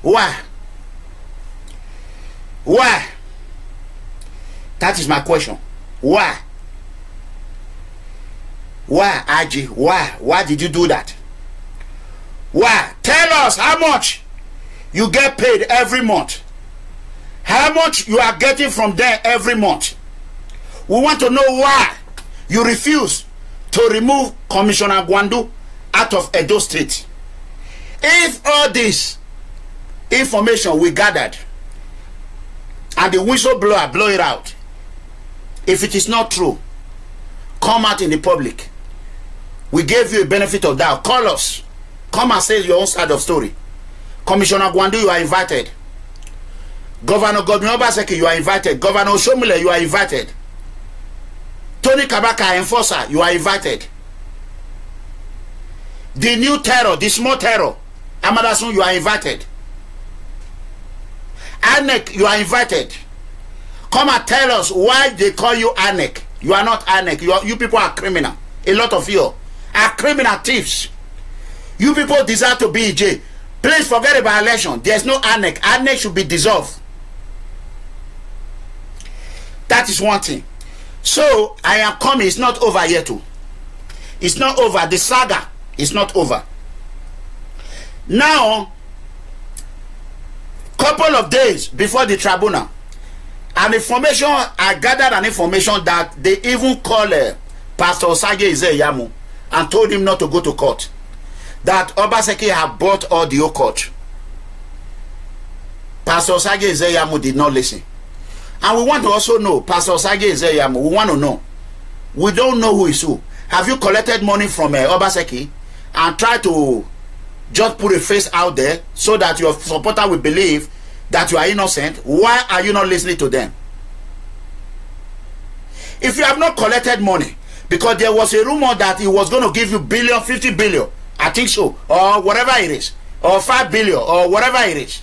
Why? Why? That is my question. Why? Why, IG? Why? Why did you do that? Why? Tell us how much you get paid every month. How much you are getting from there every month. We want to know why you refuse to remove Commissioner Gwandu out of Edo State. If all this information we gathered and the whistleblower blow it out, if it is not true, come out in the public. We gave you a benefit of doubt. Call us. Come and say your own side of story. Commissioner Gwandu, you are invited. Governor Godwin Obaseki, you are invited. Governor Oshiomhole, you are invited. Tony Kabaka, enforcer, you are invited. The new terror, the small terror, Amadasun, you are invited. INEC, you are invited. Come and tell us why they call you INEC. You are not INEC. You people are criminal. A lot of you are criminal thieves. You people deserve to be in jail. Please forget about election. There's no INEC. INEC should be dissolved. That is one thing. So I am coming. It's not over yet too. It's not over. The saga is not over. Now, couple of days before the tribunal, an information, I gathered an information that they even called Pastor Osage Izeyamu and told him not to go to court. That Obaseki had bought all the court. Pastor Osage Izeyamu did not listen. And we want to also know, Pastor Osage Izeyamu, we want to know. We don't know who is who. Have you collected money from Obaseki and tried to just put a face out there so that your supporter will believe that you are innocent? Why are you not listening to them? If you have not collected money, because there was a rumor that he was going to give you billion, 50 billion, I think so, or whatever it is, or 5 billion, or whatever it is.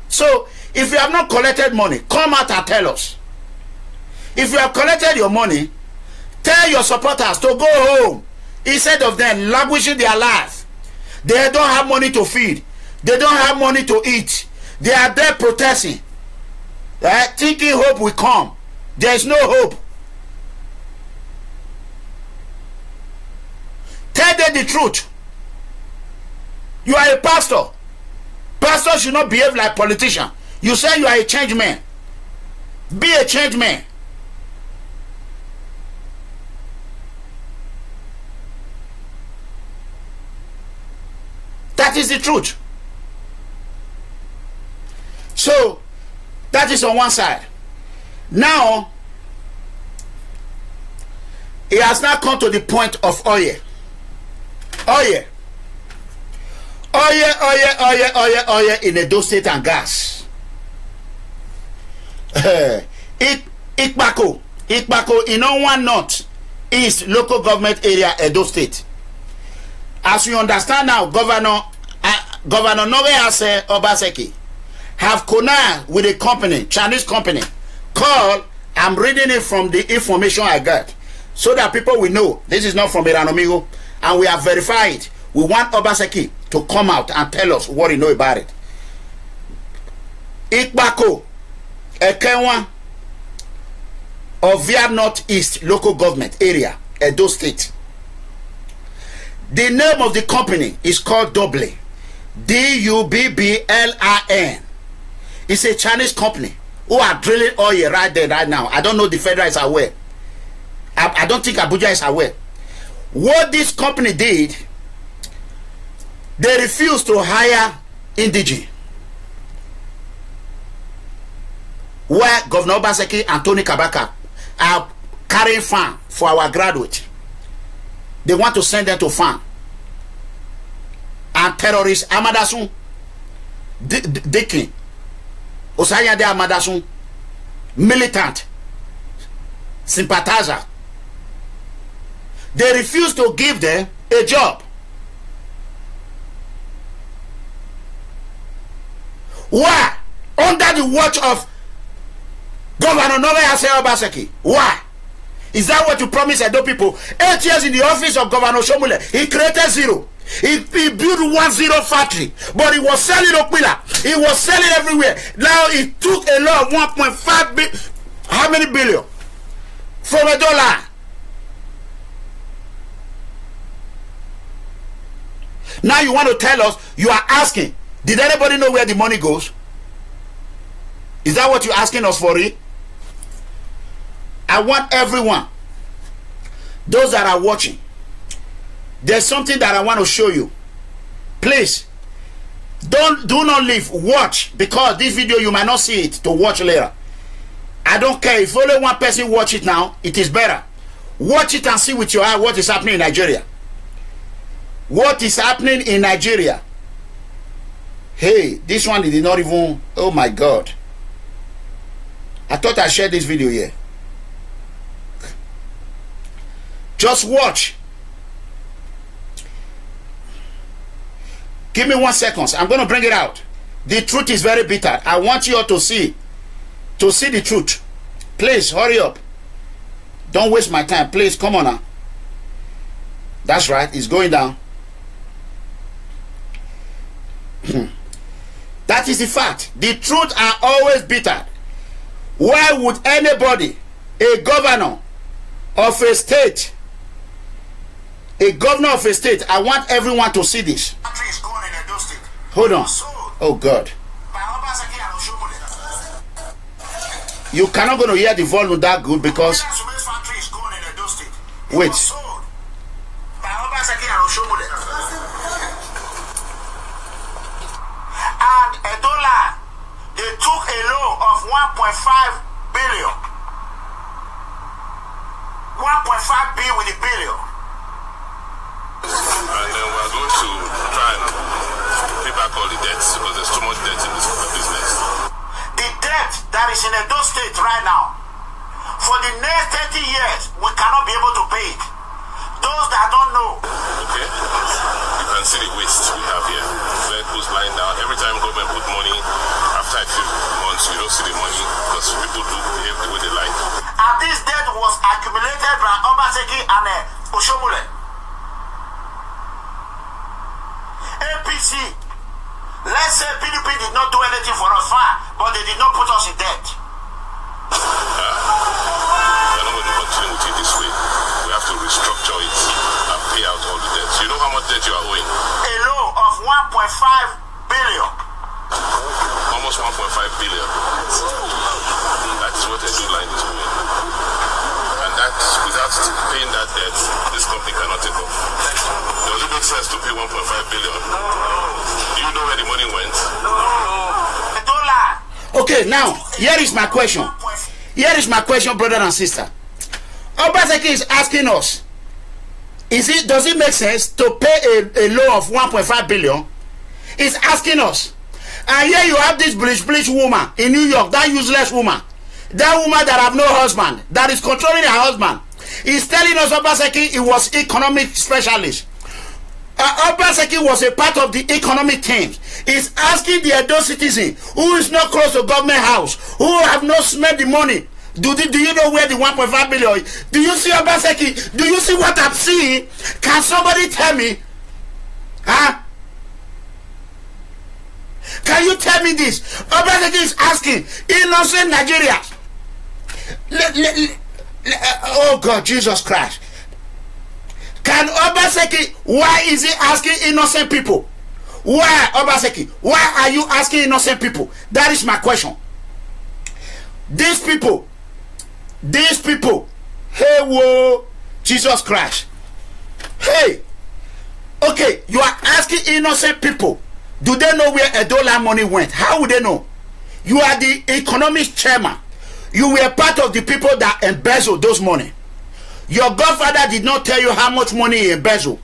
So, if you have not collected money, come out and tell us. If you have collected your money, tell your supporters to go home instead of them languishing their life. They don't have money to feed. They don't have money to eat. They are there protesting. Thinking hope will come. There is no hope. Tell them the truth. You are a pastor. Pastors should not behave like politicians. You say you are a change man. Be a change man. That is the truth. So, that is on one side. Now, it has now come to the point of oil. Oil. Oil in Edo State and gas. Ikpako in one north east local government area, Edo State. As you understand now, Governor Obaseki have connived with a company, Chinese company, called, I'm reading it from the information I got, so that people will know this is not from Iranomigo, and we have verified it. We want Obaseki to come out and tell us what he know about it. Ikbako, Ekenwa, of Via Northeast local government area, Edo State. The name of the company is called Double. Dubblin. It's a Chinese company who are drilling oil right there, right now. I don't know the federal is aware. I don't think Abuja is aware. What this company did, they refused to hire indigene. Where Governor Obaseki and Tony Kabaka are carrying farm for our graduates. They want to send them to farm. And terrorists, Amadasun, Dikin, Osayade Amadasun, militant, sympathizer. They refuse to give them a job. Why? Under the watch of Governor Obaseki. Why? Is that what you promised Edo people? 8 years in the office of Governor Oshiomhole, he created zero. He built 1-0 factory, but he was selling Okpila. He was selling everywhere. Now he took a loan of 1.5 billion. How many billion? From $1. Now you want to tell us, you are asking, did anybody know where the money goes? Is that what you're asking us for it? I want everyone, those that are watching, there's something that I want to show you. Please, do not leave. Watch, because this video you might not see it to watch later. I don't care if only one person watch it now, it is better. Watch it and see with your eye what is happening in Nigeria. What is happening in Nigeria? Hey, this one did not even, oh my God. I thought I shared this video here. Just watch. Give me 1 second. I'm going to bring it out. The truth is very bitter. I want you all to see the truth. Please hurry up. Don't waste my time. Please come on now. That's right. It's going down. That is the fact. The truth are always bitter. Why would anybody, a governor of a state, I want everyone to see this. Hold on. Oh God. You cannot going to hear the volume that good because. Wait. And $1, they took a loan of 1.5 billion. 1.5 billion with a billion. And then we're going to try and pay back all the debts because there's too much debt in this business. The debt that is in Edo State right now, for the next 30 years, we cannot be able to pay it. Those that don't know. Okay. You can see the waste we have here. Vehicles lying down. Every time government put money, after a few months, you don't see the money because people do behave the way they like. And this debt was accumulated by Obaseki and Oshiomhole. APC, let's say PDP did not do anything for us, fine, but they did not put us in debt. We're not going to continue with it this way. We have to restructure it and pay out all the debts. You know how much debt you are owing? A loan of 1.5 billion. Almost 1.5 billion. That's what they do line is doing. And that, without paying that debt, this company cannot take off. Does it make sense to pay 1.5 billion? Do you know where the money went? Okay, now, here is my question. Here is my question, brother and sister. Obaseki is asking us, does it make sense to pay a loan of 1.5 billion? He's asking us. And here you have this bleach woman in New York, that useless woman. That woman that have no husband, that is controlling her husband. He's telling us Obaseki he was economic specialist. Obaseki was a part of the economic teams. He's asking the Edo citizen who is not close to government house, who have not spent the money. Do you know where the 1.5 billion is? Do you see Obaseki? Do you see what I'm seeing? Can somebody tell me? Huh? Can you tell me this? Obaseki is asking innocent Nigerians. Oh God, Jesus Christ. Can Obaseki, why is he asking innocent people Why, Obaseki? Why are you asking innocent people? That is my question. These people, hey, whoa, Jesus Christ. Hey, okay, you are asking innocent people, do they know where $1 money went? How would they know? You are the economic chairman. You were part of the people that embezzled those money. Your godfather did not tell you how much money he embezzled,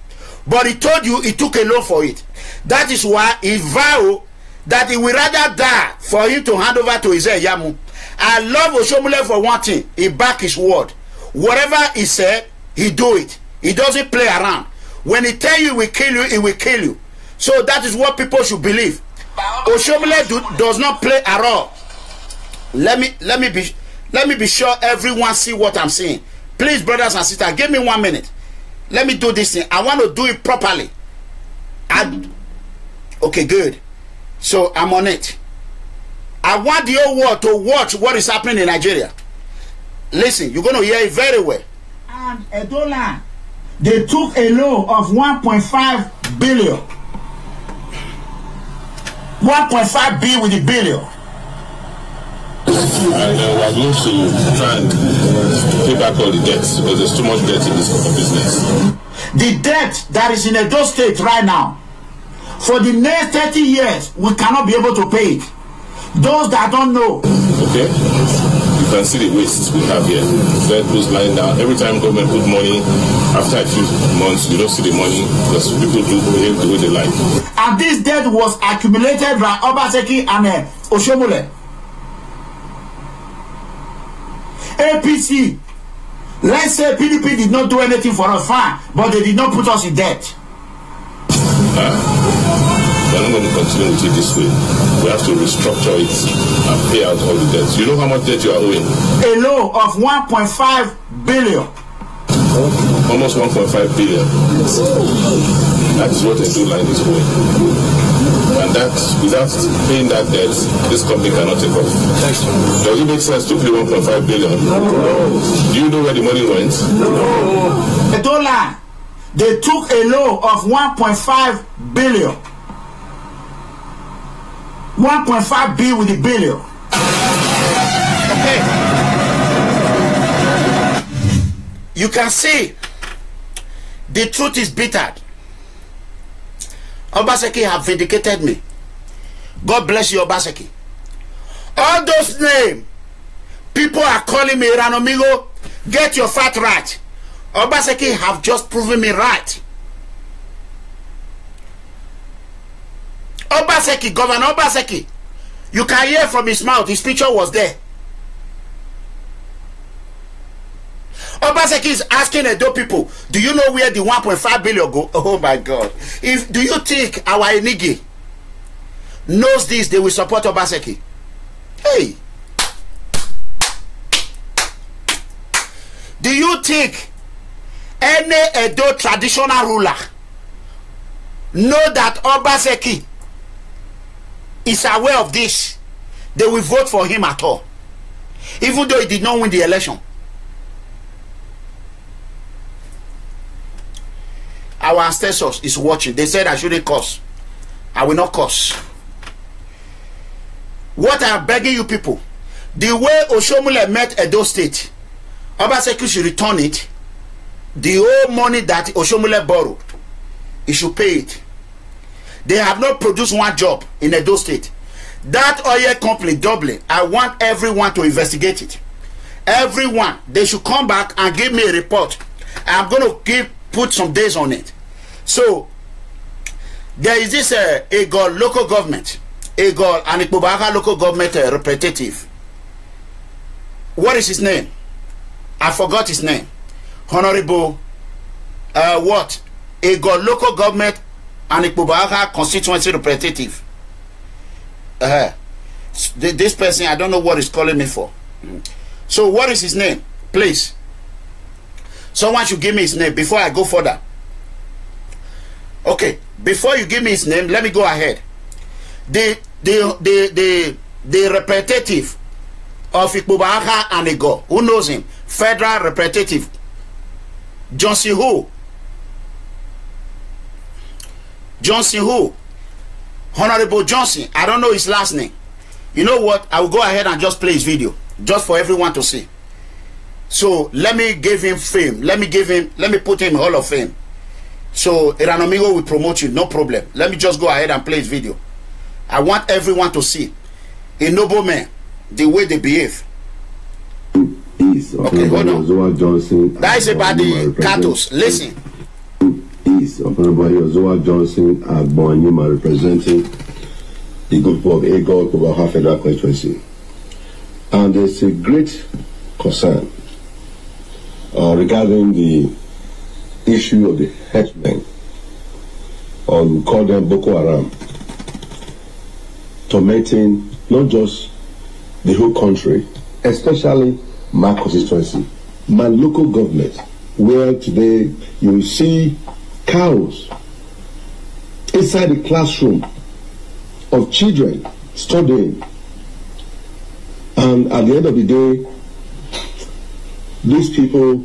but he told you he took a loan for it. That is why he vowed that he would rather die for him to hand over to his Yamu. I love Oshiomhole for one thing. He back his word. Whatever he said, he do it. He doesn't play around. When he tell you he will kill you, he will kill you. So that is what people should believe. Oshiomhole does not play at all. Let me be sure everyone see what I'm saying. Please, brothers and sisters, give me 1 minute. Let me do this thing. I want to do it properly. Okay, good. So I'm on it. I want the whole world to watch what is happening in Nigeria. Listen, you're going to hear it very well. And $1, they took a loan of 1.5 billion. 1.5 billion with the billion. And we're going to try and pay back all the debts because there's too much debt in this business. The debt that is in Edo State right now, for the next 30 years, we cannot be able to pay it. Those that don't know. Okay? You can see the wastes we have here. Debt goes lying down. Every time government put money, after a few months, you don't see the money because people do behave the way they like. And this debt was accumulated by Obaseki and Oshiomhole. APC, let's say PDP did not do anything for us, fine, but they did not put us in debt. We're not going to continue with it this way. We have to restructure it and pay out all the debts. You know how much debt you are owing? A loan of 1.5 billion. Almost 1.5 billion. That is what the line is owing. And that, without paying that debt, this company cannot take off. Does it make sense to pay 1.5 billion? No. Do you know where the money went? No. $1, they took a loan of 1.5 billion. 1.5 billion with the billion. Okay. You can see the truth is bitter. Obaseki have vindicated me. God bless you, Obaseki. All those names, people are calling me Ranomigo, get your fact right. Obaseki have just proven me right. Obaseki, Governor Obaseki, you can hear from his mouth, his picture was there. Obaseki is asking Edo people, do you know where the 1.5 billion go? Oh my God. Do you think our Enigi knows this, they will support Obaseki? Hey. Do you think any Edo traditional ruler know that Obaseki is aware of this? They will vote for him at all, even though he did not win the election. Our ancestors is watching. They said I shouldn't curse. I will not curse. What I'm begging you people, the way Oshiomhole met Edo State, Obaseki should return it. The whole money that Oshiomhole borrowed, he should pay it. They have not produced one job in Edo State. That oil company, Dublin, I want everyone to investigate it. Everyone, they should come back and give me a report. I'm going to put some days on it. So there is this Egol local government, Egol and Ikubaka local government representative. What is his name? I forgot his name. Honorable what? Egol local government and Ikubaka constituency representative. This person, I don't know what he's calling me for. So what is his name? Please. Someone should give me his name before I go further. Okay, before you give me his name, let me go ahead. The representative of Ikubaka and Ego, who knows him? Federal representative Johnson Who. Honorable Johnson, I don't know his last name. You know what? I will go ahead and just play his video, just for everyone to see. So let me give him fame. Let me put him in Hall of Fame. So Amigo will promote you, no problem. Let me just go ahead and play his video. I want everyone to see a noble man, the way they behave. Okay, hold on. Johnson, that is about the Katos. Listen. East of Zoa Johnson and Boanyuma representing the group of AGOG over half federal constituency. And there's a great concern regarding the issue of the henchmen, or we call them Boko Haram, tormenting not just the whole country, especially my constituency, my local government, where today you will see cows inside the classroom of children studying, and at the end of the day, these people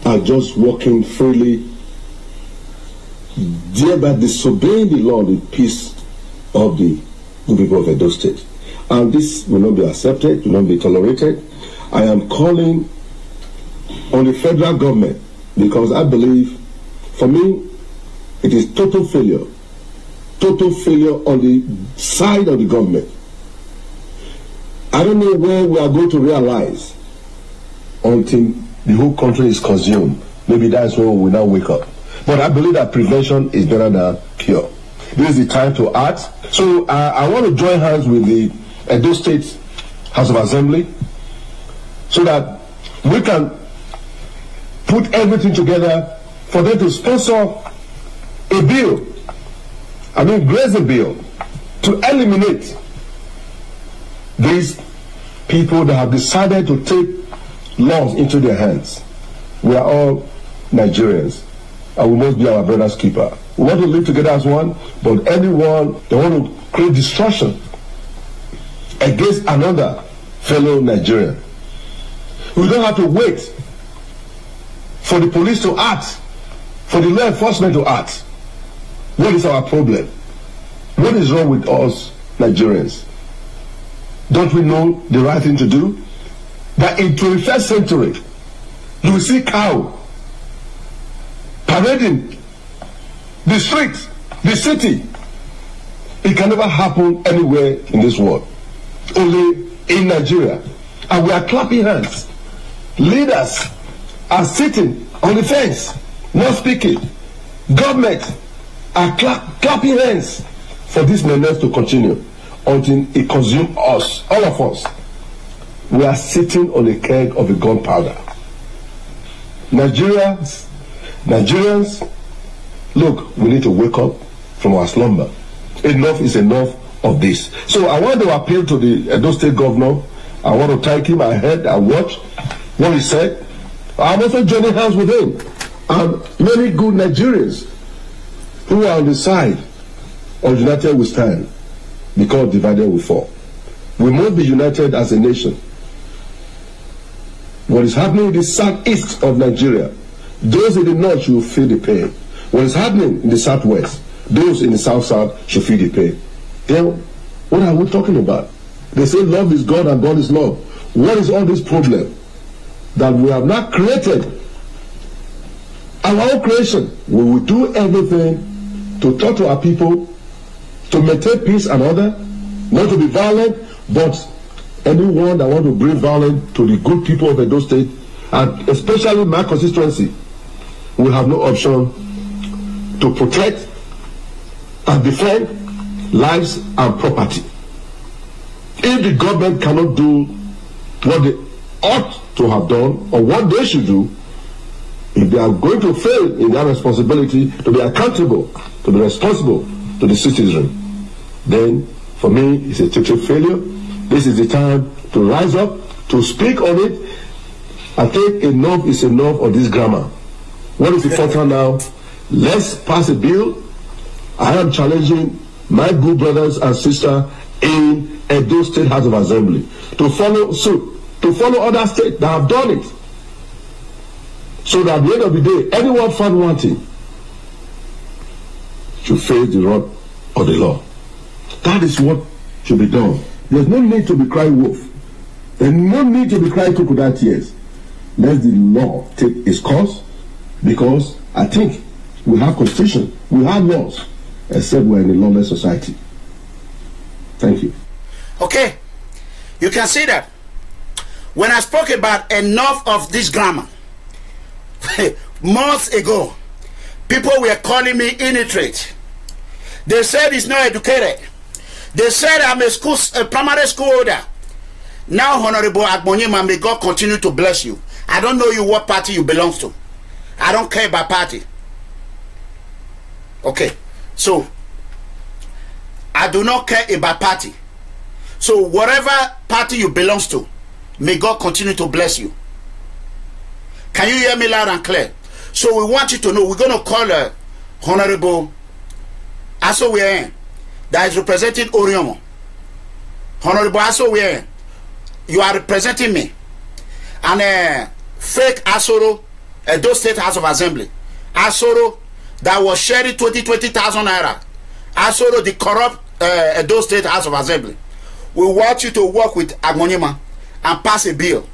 are just walking freely, thereby disobeying the law and the peace of the people of Edo State. And this will not be accepted, will not be tolerated. I am calling on the federal government, because I believe, for me, it is total failure on the side of the government. I don't know where we are going to realize until the whole country is consumed. Maybe that's when we will now wake up. But I believe that prevention is better than cure. This is the time to act. So I want to join hands with the Edo State House of Assembly so that we can put everything together for them to sponsor a bill, grace a bill, to eliminate these people that have decided to take laws into their hands. We are all Nigerians, and we must be our brother's keeper. We want to live together as one, but anyone that want to create destruction against another fellow Nigerian, we don't have to wait for the police to act, for the law enforcement to act. What is our problem? What is wrong with us Nigerians? Don't we know the right thing to do? That in 21st century, you will see cow parading the street, the city. It can never happen anywhere in this world, only in Nigeria. And we are clapping hands. Leaders are sitting on the fence, not speaking. Government are clapping hands for this menace to continue until it consumes us, all of us. We are sitting on a keg of a gunpowder. Nigerians, look, we need to wake up from our slumber. Enough is enough of this. So I want to appeal to the Edo State Governor. I want to thank him. I heard, I watched what he said. I'm also joining hands with him and many good Nigerians who are on the side of united we stand, because divided we fall. We must be united as a nation. What is happening in the southeast of Nigeria, those in the north should feel the pain. What is happening in the southwest, those in the south should feel the pain. Then, what are we talking about? They say love is God and God is love. What is all this problem that we have not created? Our own creation. We will do everything to talk to our people, to maintain peace and order, not to be violent, but anyone that want to bring violence to the good people of Edo State, and especially my constituency, will have no option to protect and defend lives and property. If the government cannot do what they ought to have done, or what they should do, if they are going to fail in their responsibility to be accountable, to be responsible to the citizen, then for me it's a total failure. This is the time to rise up, to speak on it. I think enough is enough of this grammar. What is important now? Let's pass a bill. I am challenging my good brothers and sisters in Edo State House of Assembly to follow suit, to follow other states that have done it, so that at the end of the day, anyone found wanting should face the rod of the law. That is what should be done. There's no need to be crying wolf. There's no need to be crying crocodile tears. Let the law take its course, because I think we have constitution, we have laws, except we're in a lawless society. Thank you. Okay, you can see that when I spoke about enough of this grammar months ago, people were calling me illiterate. They said he's not educated. They said I'm a primary school holder. Now, Honorable Agbonyema, may God continue to bless you. I don't know you what party you belong to. I don't care about party. Okay, so I do not care about party. So whatever party you belong to, may God continue to bless you. Can you hear me loud and clear? So we want you to know, we're going to call Honorable Asowien, that is representing Oshiomhole. Honorable Asowien, you are representing me. And fake Asoro, Edo State House of Assembly. Asoro that was sharing 20,000 naira. Asoro, the corrupt Edo State House of Assembly. We want you to work with Agbonyema and pass a bill.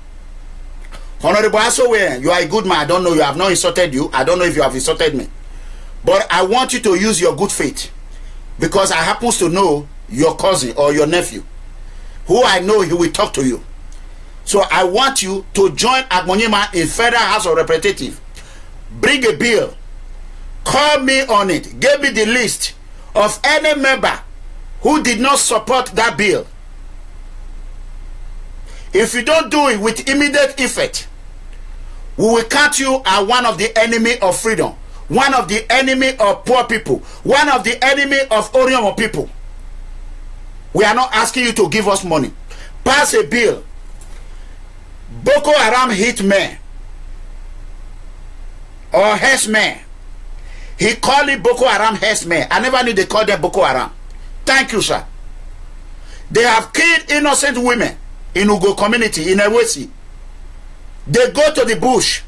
Honorable Asowien, you are a good man. I don't know, you have not insulted you. I don't know if you have insulted me. But I want you to use your good faith, because I happen to know your cousin or your nephew, who I know he will talk to you. So I want you to join Agbonyema in Federal House of Representatives. Bring a bill. Call me on it. Give me the list of any member who did not support that bill. If you don't do it with immediate effect, we will count you as one of the enemy of freedom, one of the enemy of poor people, one of the enemy of Oshiomhole people. We are not asking you to give us money. Pass a bill. Boko Haram hitmen or herdsmen. He called it Boko Haram herdsmen. I never knew they called them Boko Haram. Thank you, sir. They have killed innocent women in Ugo community in Ewesi. They go to the bush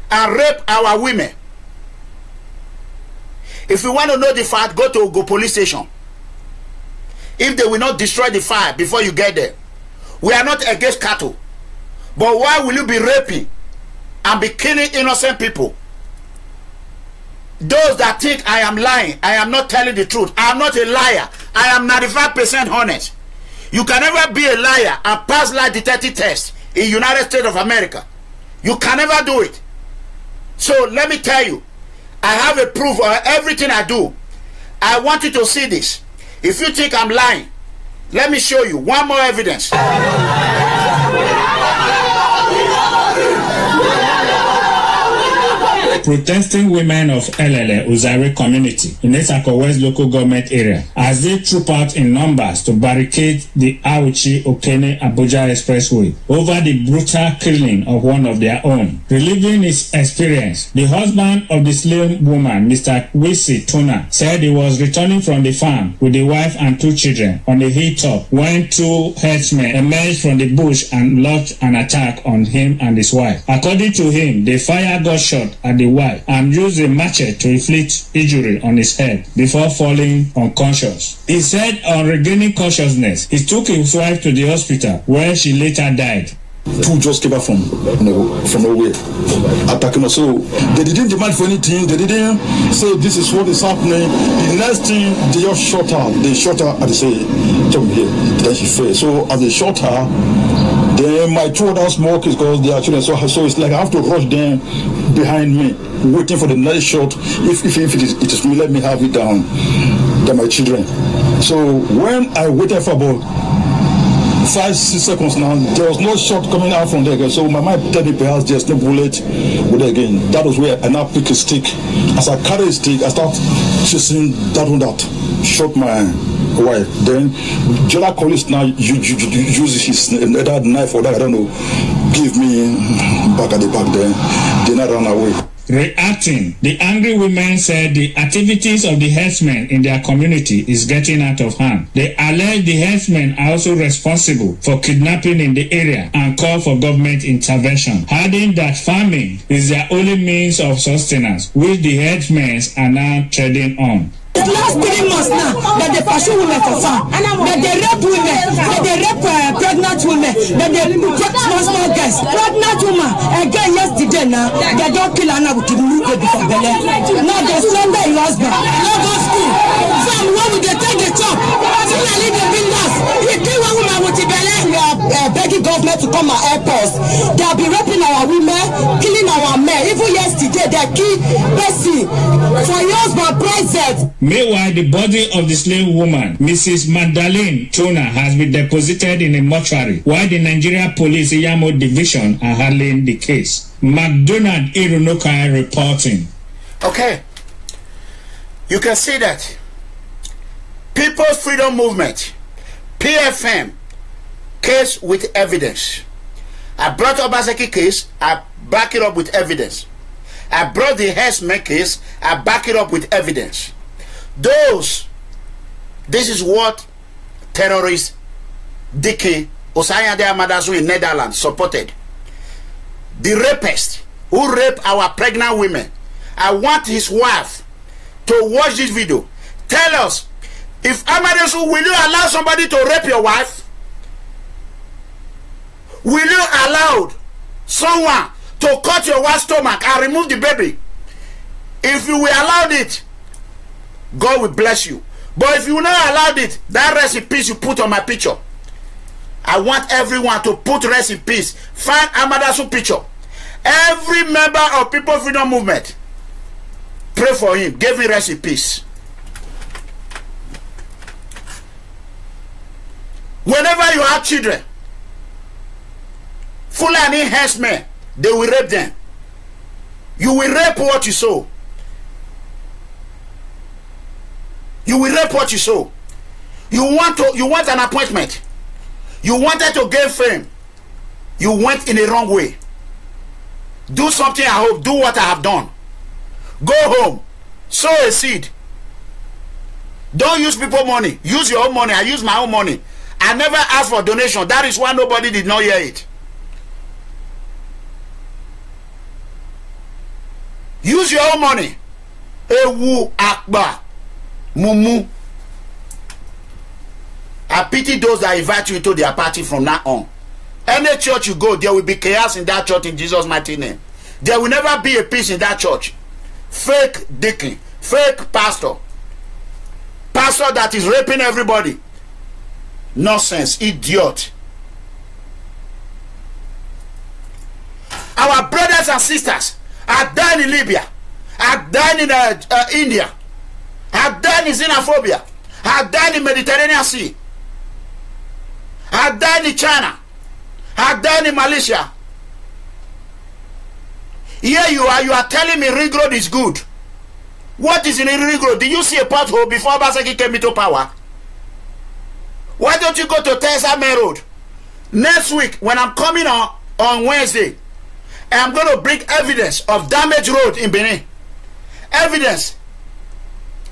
and rape our women. If you want to know the fact, go to Ugo police station. If they will not destroy the fire before you get there. We are not against cattle. But why will you be raping and be killing innocent people? Those that think I am lying, I am not telling the truth. I am not a liar. I am 95% honest. You can never be a liar and pass lie detective test in United States of America. You can never do it. So let me tell you, I have a proof of everything I do. I want you to see this. If you think I'm lying, let me show you one more evidence. Protesting women of Elele Uzare community in Esako West local government area as they troop out in numbers to barricade the Auchi Okene Abuja expressway over the brutal killing of one of their own. Reliving his experience, the husband of the slain woman, Mr. Wisi Tuna, said he was returning from the farm with the wife and 2 children on the hilltop when 2 herdsmen emerged from the bush and launched an attack on him and his wife. According to him, the fire got shot at the wife and used a machete to inflict injury on his head before falling unconscious. He said on regaining consciousness, he took his wife to the hospital where she later died. 2 just came back from nowhere attacking us. So they didn't demand for anything. They didn't say this is what is happening. The next thing, they just shot her. They shot her and they say, "Come here." Then she fell. So as they shot her, then my 2 other small kids, because they are children, so it's like I have to rush them behind me, waiting for the next shot. If it is me, let me have it down. They're my children. So when I waited for about 5-6 seconds now, there was no shot coming out from there again. So my mind told me perhaps there's no bullet with it again. That was where I now pick a stick. As I carry a stick, I start chasing that one that shot my wife. Then Jella Collins now uses his that knife or that, I don't know, give me back at the back there. Then I ran away. Reacting, the angry women said the activities of the herdsmen in their community is getting out of hand. They allege the herdsmen are also responsible for kidnapping in the area and call for government intervention, adding that farming is their only means of sustenance, which the herdsmen are now treading on. the last 3 months now, that they pursue women for farm, that they rape women, that they rape pregnant women, that they take small girls. Pregnant woman, again yesterday now, they don't kill her now with the new baby for belly. Now they slander your husband. No go school. From where we they take the chop? Finally they bring us. You kill one woman with the belly. We are begging government to come and help us. They have been raping our women, killing our men. Even yesterday, they killed Bessie for your husband present. Meanwhile, the body of the slave woman, Mrs. Magdalene Tuna, has been deposited in a mortuary, while the Nigeria Police Iyamo Division are handling the case. McDonald Irunoka reporting. Okay, you can see that People's Freedom Movement, PFM, case with evidence. I brought Obaseki case, I back it up with evidence. I brought the Hessman case, I back it up with evidence. This is what terrorists Dike Osayande Amadasu in Netherlands supported. The rapist who raped our pregnant women. I want his wife to watch this video. Tell us, if Amadasu, will you allow somebody to rape your wife? Will you allow someone to cut your wife's stomach and remove the baby? If you will allow it, God will bless you. But if you will not allow it, that rest in peace you put on my picture. I want everyone to put rest in peace. Find Amadasu picture. Every member of People's Freedom Movement, pray for him. Give him rest in peace. Whenever you have children, Fulani herdsmen, they will rape them. You will rape what you sow. You will rape what you sow. You want an appointment. You wanted to gain fame. You went in the wrong way. Do something I hope. Do what I have done. Go home. Sow a seed. Don't use people's money. Use your own money. I use my own money. I never asked for donation. That is why nobody did not hear it. Use your own money. Ewu Akbar. Mumu. I pity those that invite you to their party from now on. Any church you go, there will be chaos in that church in Jesus' mighty name. There will never be a peace in that church. Fake deacon, fake pastor. Pastor that is raping everybody. Nonsense, idiot. Our brothers and sisters are dying in Libya, are dying in India, are dying in xenophobia, are dying in Mediterranean Sea, are dying in China, are dying in Malaysia. Here you are telling me ring road is good. What is in a ring road? Did you see a pothole before Obaseki came into power? Why don't you go to Tesa Main Road? Next week, when I'm coming on Wednesday, I'm going to bring evidence of damaged road in Benin. Evidence.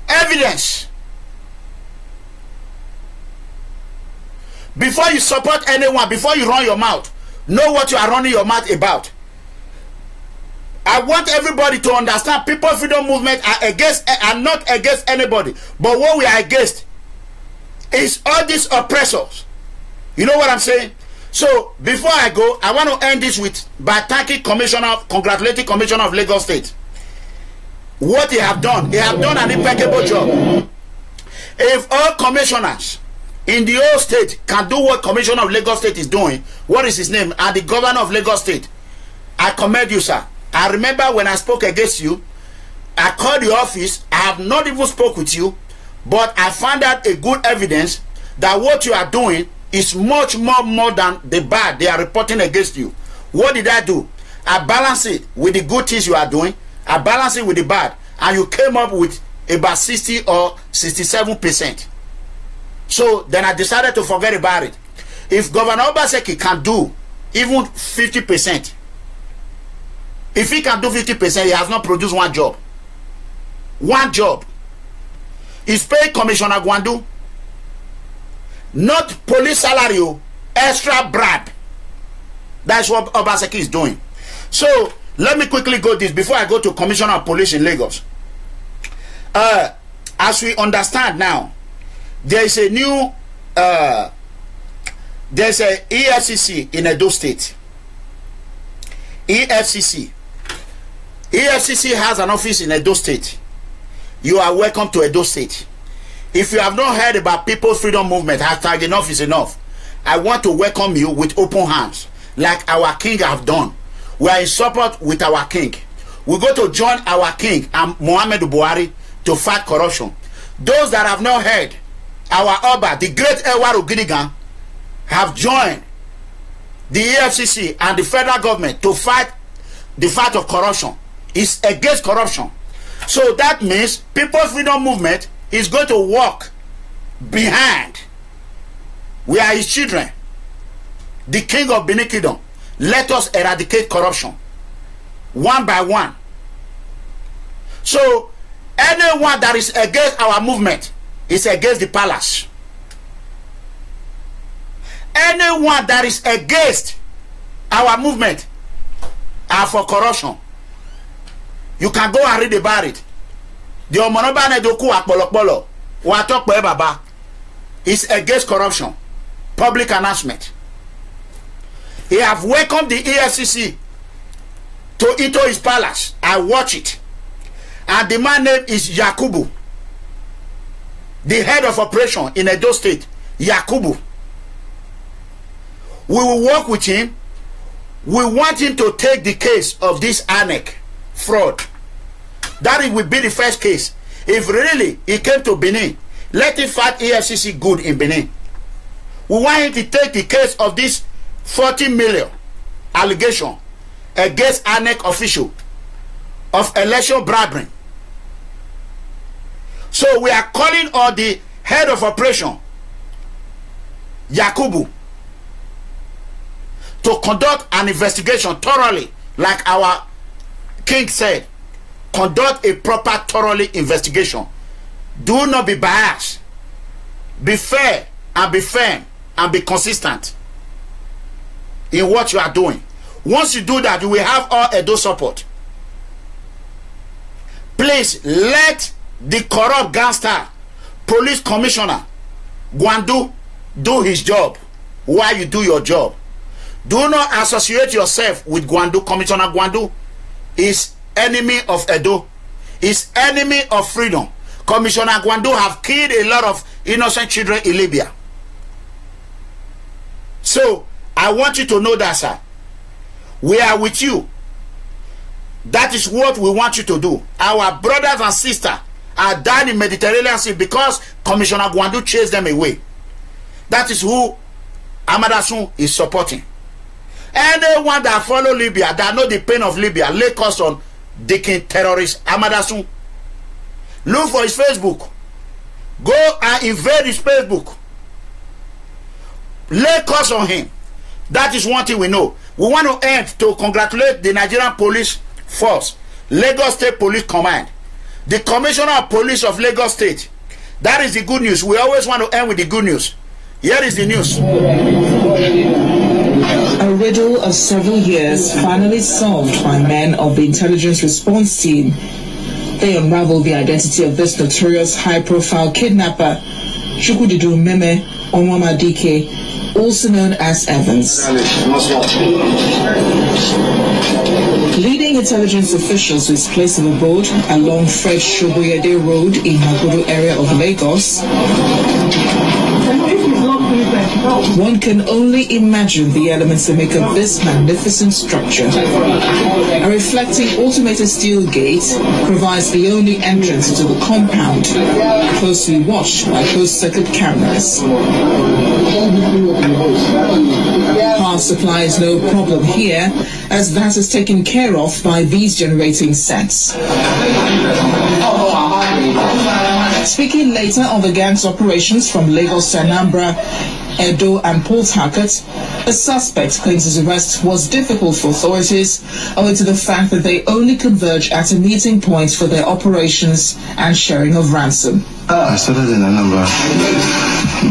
Evidence. Before you support anyone, before you run your mouth, know what you are running your mouth about. I want everybody to understand People's Freedom Movement are not against anybody. But what we are against is all these oppressors. You know what I'm saying? So before I go, I want to end this by thanking congratulating Commissioner of Lagos State. What they have done an impeccable job. If all commissioners in the whole state can do what Commissioner of Lagos State is doing, what is his name? And the Governor of Lagos State, I commend you, sir. I remember when I spoke against you, I called the office. I have not even spoke with you, but I found out a good evidence that what you are doing is much more than the bad they are reporting against you. What did I do? I balanced it with the good things you are doing. I balanced it with the bad, and you came up with about 60 or 67%. So then I decided to forget about it. If Governor Obaseki can do even 50%, if he can do 50%, he has not produced one job. One job. He's paying Commissioner Gwandu, not police salary, extra bribe. That's what Obaseki is doing. So let me quickly go this before I go to Commissioner of Police in Lagos. I as we understand now, there is a new there's a EFCC in Edo State. EFCC has an office in Edo State. You are welcome to Edo State. If you have not heard about People's Freedom Movement, hashtag enough is enough, I want to welcome you with open hands, like our king have done. We are in support with our king. We go to join our king and Muhammadu Buhari to fight corruption. Those that have not heard, our Oba, the great Ewaru Gidigan, have joined the EFCC and the federal government to fight the fight of corruption. It's against corruption. So that means People's Freedom Movement is going to walk behind. We are his children. The king of Benin Kingdom. Let us eradicate corruption one by one. So anyone that is against our movement is against the palace. Anyone that is against our movement are for corruption. You can go and read about it. The Omonoba Nedoku Akpolokpolo Watok Baba is against corruption. Public announcement. He have welcomed the EFCC into his palace. I watch it. And the man name is Yakubu, the head of operation in Edo State. Yakubu. We will work with him. We want him to take the case of this ANEC fraud. That will be the first case. If really he came to Benin, let him fight EFCC good in Benin. We want him to take the case of this 40 million allegation against ANEC official of election bribery. So we are calling on the head of operation, Yakubu, to conduct an investigation thoroughly, like our king said. Conduct a proper, thoroughly investigation. Do not be biased. Be fair and be firm and be consistent in what you are doing. Once you do that, you will have all Edo support. Please let the corrupt gangster police commissioner Gwandu do his job while you do your job. Do not associate yourself with Gwandu. Commissioner Gwandu is enemy of Edo, is enemy of freedom. Commissioner Gwandu have killed a lot of innocent children in Libya. So I want you to know that, sir. We are with you. That is what we want you to do. Our brothers and sisters are dying in Mediterranean Sea because Commissioner Gwandu chased them away. That is who Amadasun is supporting. Anyone that follow Libya, that know the pain of Libya, lay curse on the king terrorist Amadasun. Look for his Facebook. Go and invade his Facebook. Lay curse on him. That is one thing we know. We want to end to congratulate the Nigerian Police Force, Lagos State Police Command, the Commissioner of Police of Lagos State. That is the good news. We always want to end with the good news. Here is the news. A riddle of several years finally solved by men of the intelligence response team. They unraveled the identity of this notorious high-profile kidnapper, Chukwudidu Meme Onwamadike, also known as Evans. Leading intelligence officials to his place of abode along Fred Shoboyede Road in Magodo area of Lagos, one can only imagine the elements that make up this magnificent structure. A reflecting automated steel gate provides the only entrance to the compound, closely watched by closed-circuit cameras. Power supply is no problem here, as that is taken care of by these generating sets. Speaking later on the gang's operations from Lagos to Anambra, Edo and Port Harcourt, the suspect claims his arrest was difficult for authorities owing to the fact that they only converge at a meeting point for their operations and sharing of ransom. I started in Anambra,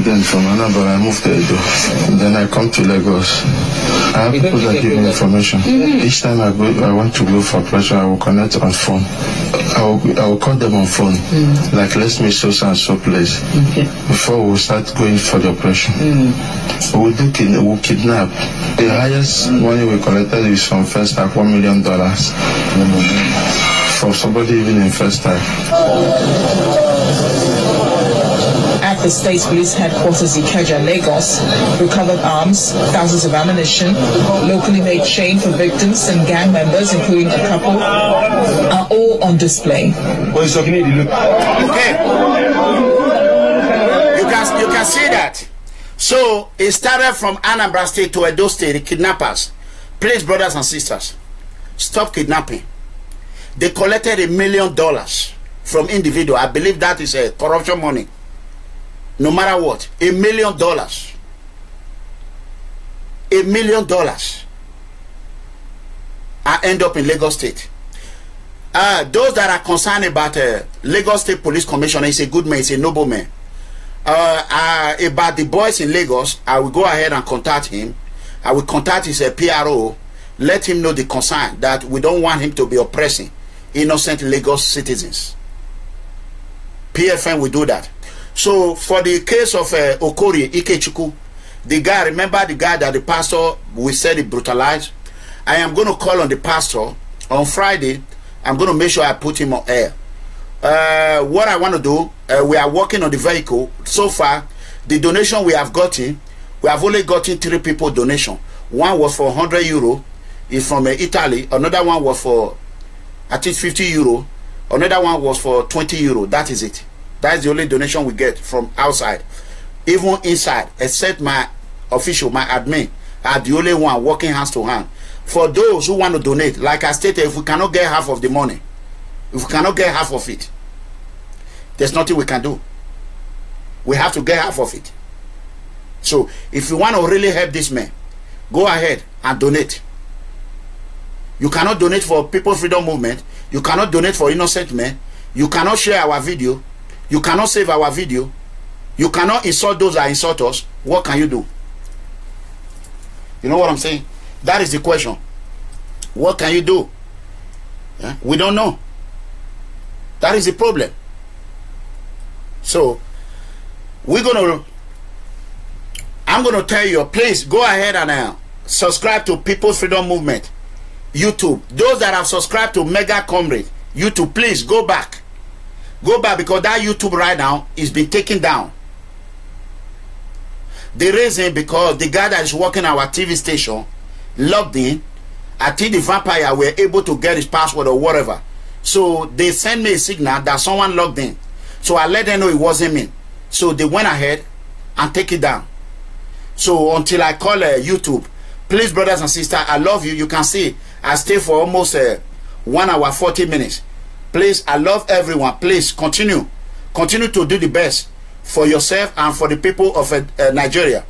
then from Anambra I moved to Edo, then I come to Lagos. I have people that give me information. Each time I want to go for operation, I will connect on phone. I will call them on phone. Like, let's meet so and so place before we start going for the operation. We'll kidnap. The highest money we collected is from first time $1 million for somebody even in first time. At the State Police Headquarters Ikeja, Lagos, recovered arms, thousands of ammunition, locally made chain for victims and gang members, including a couple, are all on display. Okay. You can see that. So it started from Anambra State to Edo State, the kidnappers. Please, brothers and sisters, stop kidnapping. They collected $1 million from individual. I believe that is a corruption money. No matter what, $1 million. $1 million. I end up in Lagos State. Those that are concerned about Lagos State Police Commissioner, he's a good man, he's a noble man. About the boys in Lagos, I will go ahead and contact him. I will contact his PRO, let him know the concern that we don't want him to be oppressing innocent Lagos citizens. PFN will do that. So for the case of Okori Ikechukwu, the guy, remember the guy that the pastor, we said he brutalized? I am going to call on the pastor on Friday. I'm going to make sure I put him on air. What I want to do, we are working on the vehicle. So far, the donation we have gotten, we have only gotten 3 people donation. One was for €100, is from Italy. Another one was for, I think, €50. Another one was for €20. That is it. That's the only donation we get from outside. Even inside, except my official, my admin, are the only one working hands to hand. For those who want to donate, like I stated, if we cannot get half of the money, if we cannot get half of it, there's nothing we can do. We have to get half of it. So if you want to really help this man, go ahead and donate. You cannot donate for People's Freedom Movement. You cannot donate for innocent men. You cannot share our video. You cannot save our video. You cannot insult those that insult us. What can you do? You know what I'm saying? That is the question. What can you do? Yeah? We don't know. That is the problem. So I'm gonna tell you, please go ahead and subscribe to People's Freedom Movement YouTube. Those that have subscribed to Mega Comrade YouTube, please go back. Go back, because that YouTube right now is being taken down. The reason, because the guy that is working our TV station logged in. I think the vampire were able to get his password or whatever. So they sent me a signal that someone logged in. So I let them know it wasn't me. So they went ahead and take it down. So until I call YouTube, please, brothers and sisters, I love you. You can see I stay for almost 1 hour 40 minutes. Please, I love everyone. Please continue to do the best for yourself and for the people of Nigeria.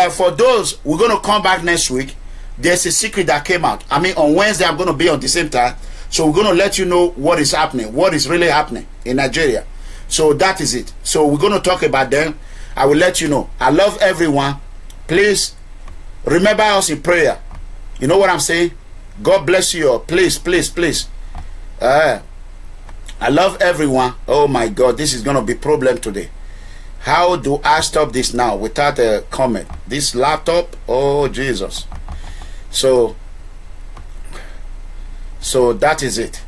For those, we're going to come back next week. There's a secret that came out. I mean, on Wednesday, I'm going to be on the same time. So we're going to let you know what is happening, what is really happening in Nigeria. So that is it. So we're going to talk about them. I will let you know. I love everyone. Please remember us in prayer. You know what I'm saying? God bless you all. Please, please, please. I love everyone. Oh my God, this is going to be a problem today. How do I stop this now without a comment? This laptop, oh Jesus. So that is it.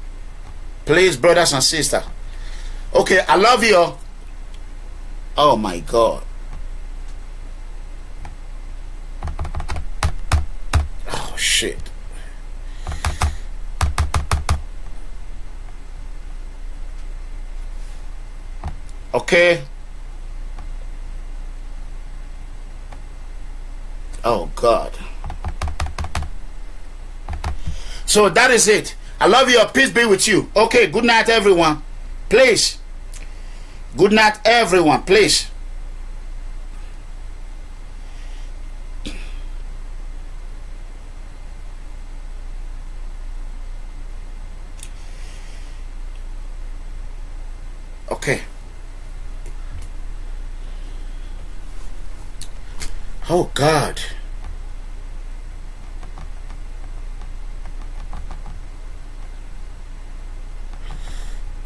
Please, brothers and sisters. Okay, I love you all. Oh my God. Oh shit. Okay. Oh God. So that is it. I love you. Peace be with you. Okay, good night everyone. Please. Good night everyone, please. Okay. Oh God.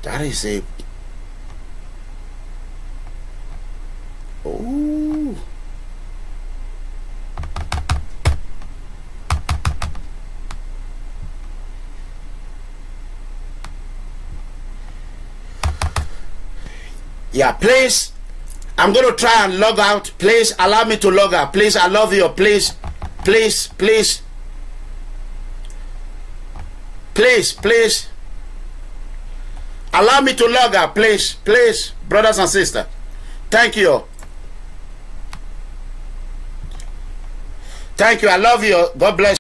That is a... Oh. Yeah, please. I'm going to try and log out. Please allow me to log out. Please, I love you. Please, please, please. Please, please. Allow me to log out, please, please, brothers and sisters. Thank you. Thank you. I love you. God bless you.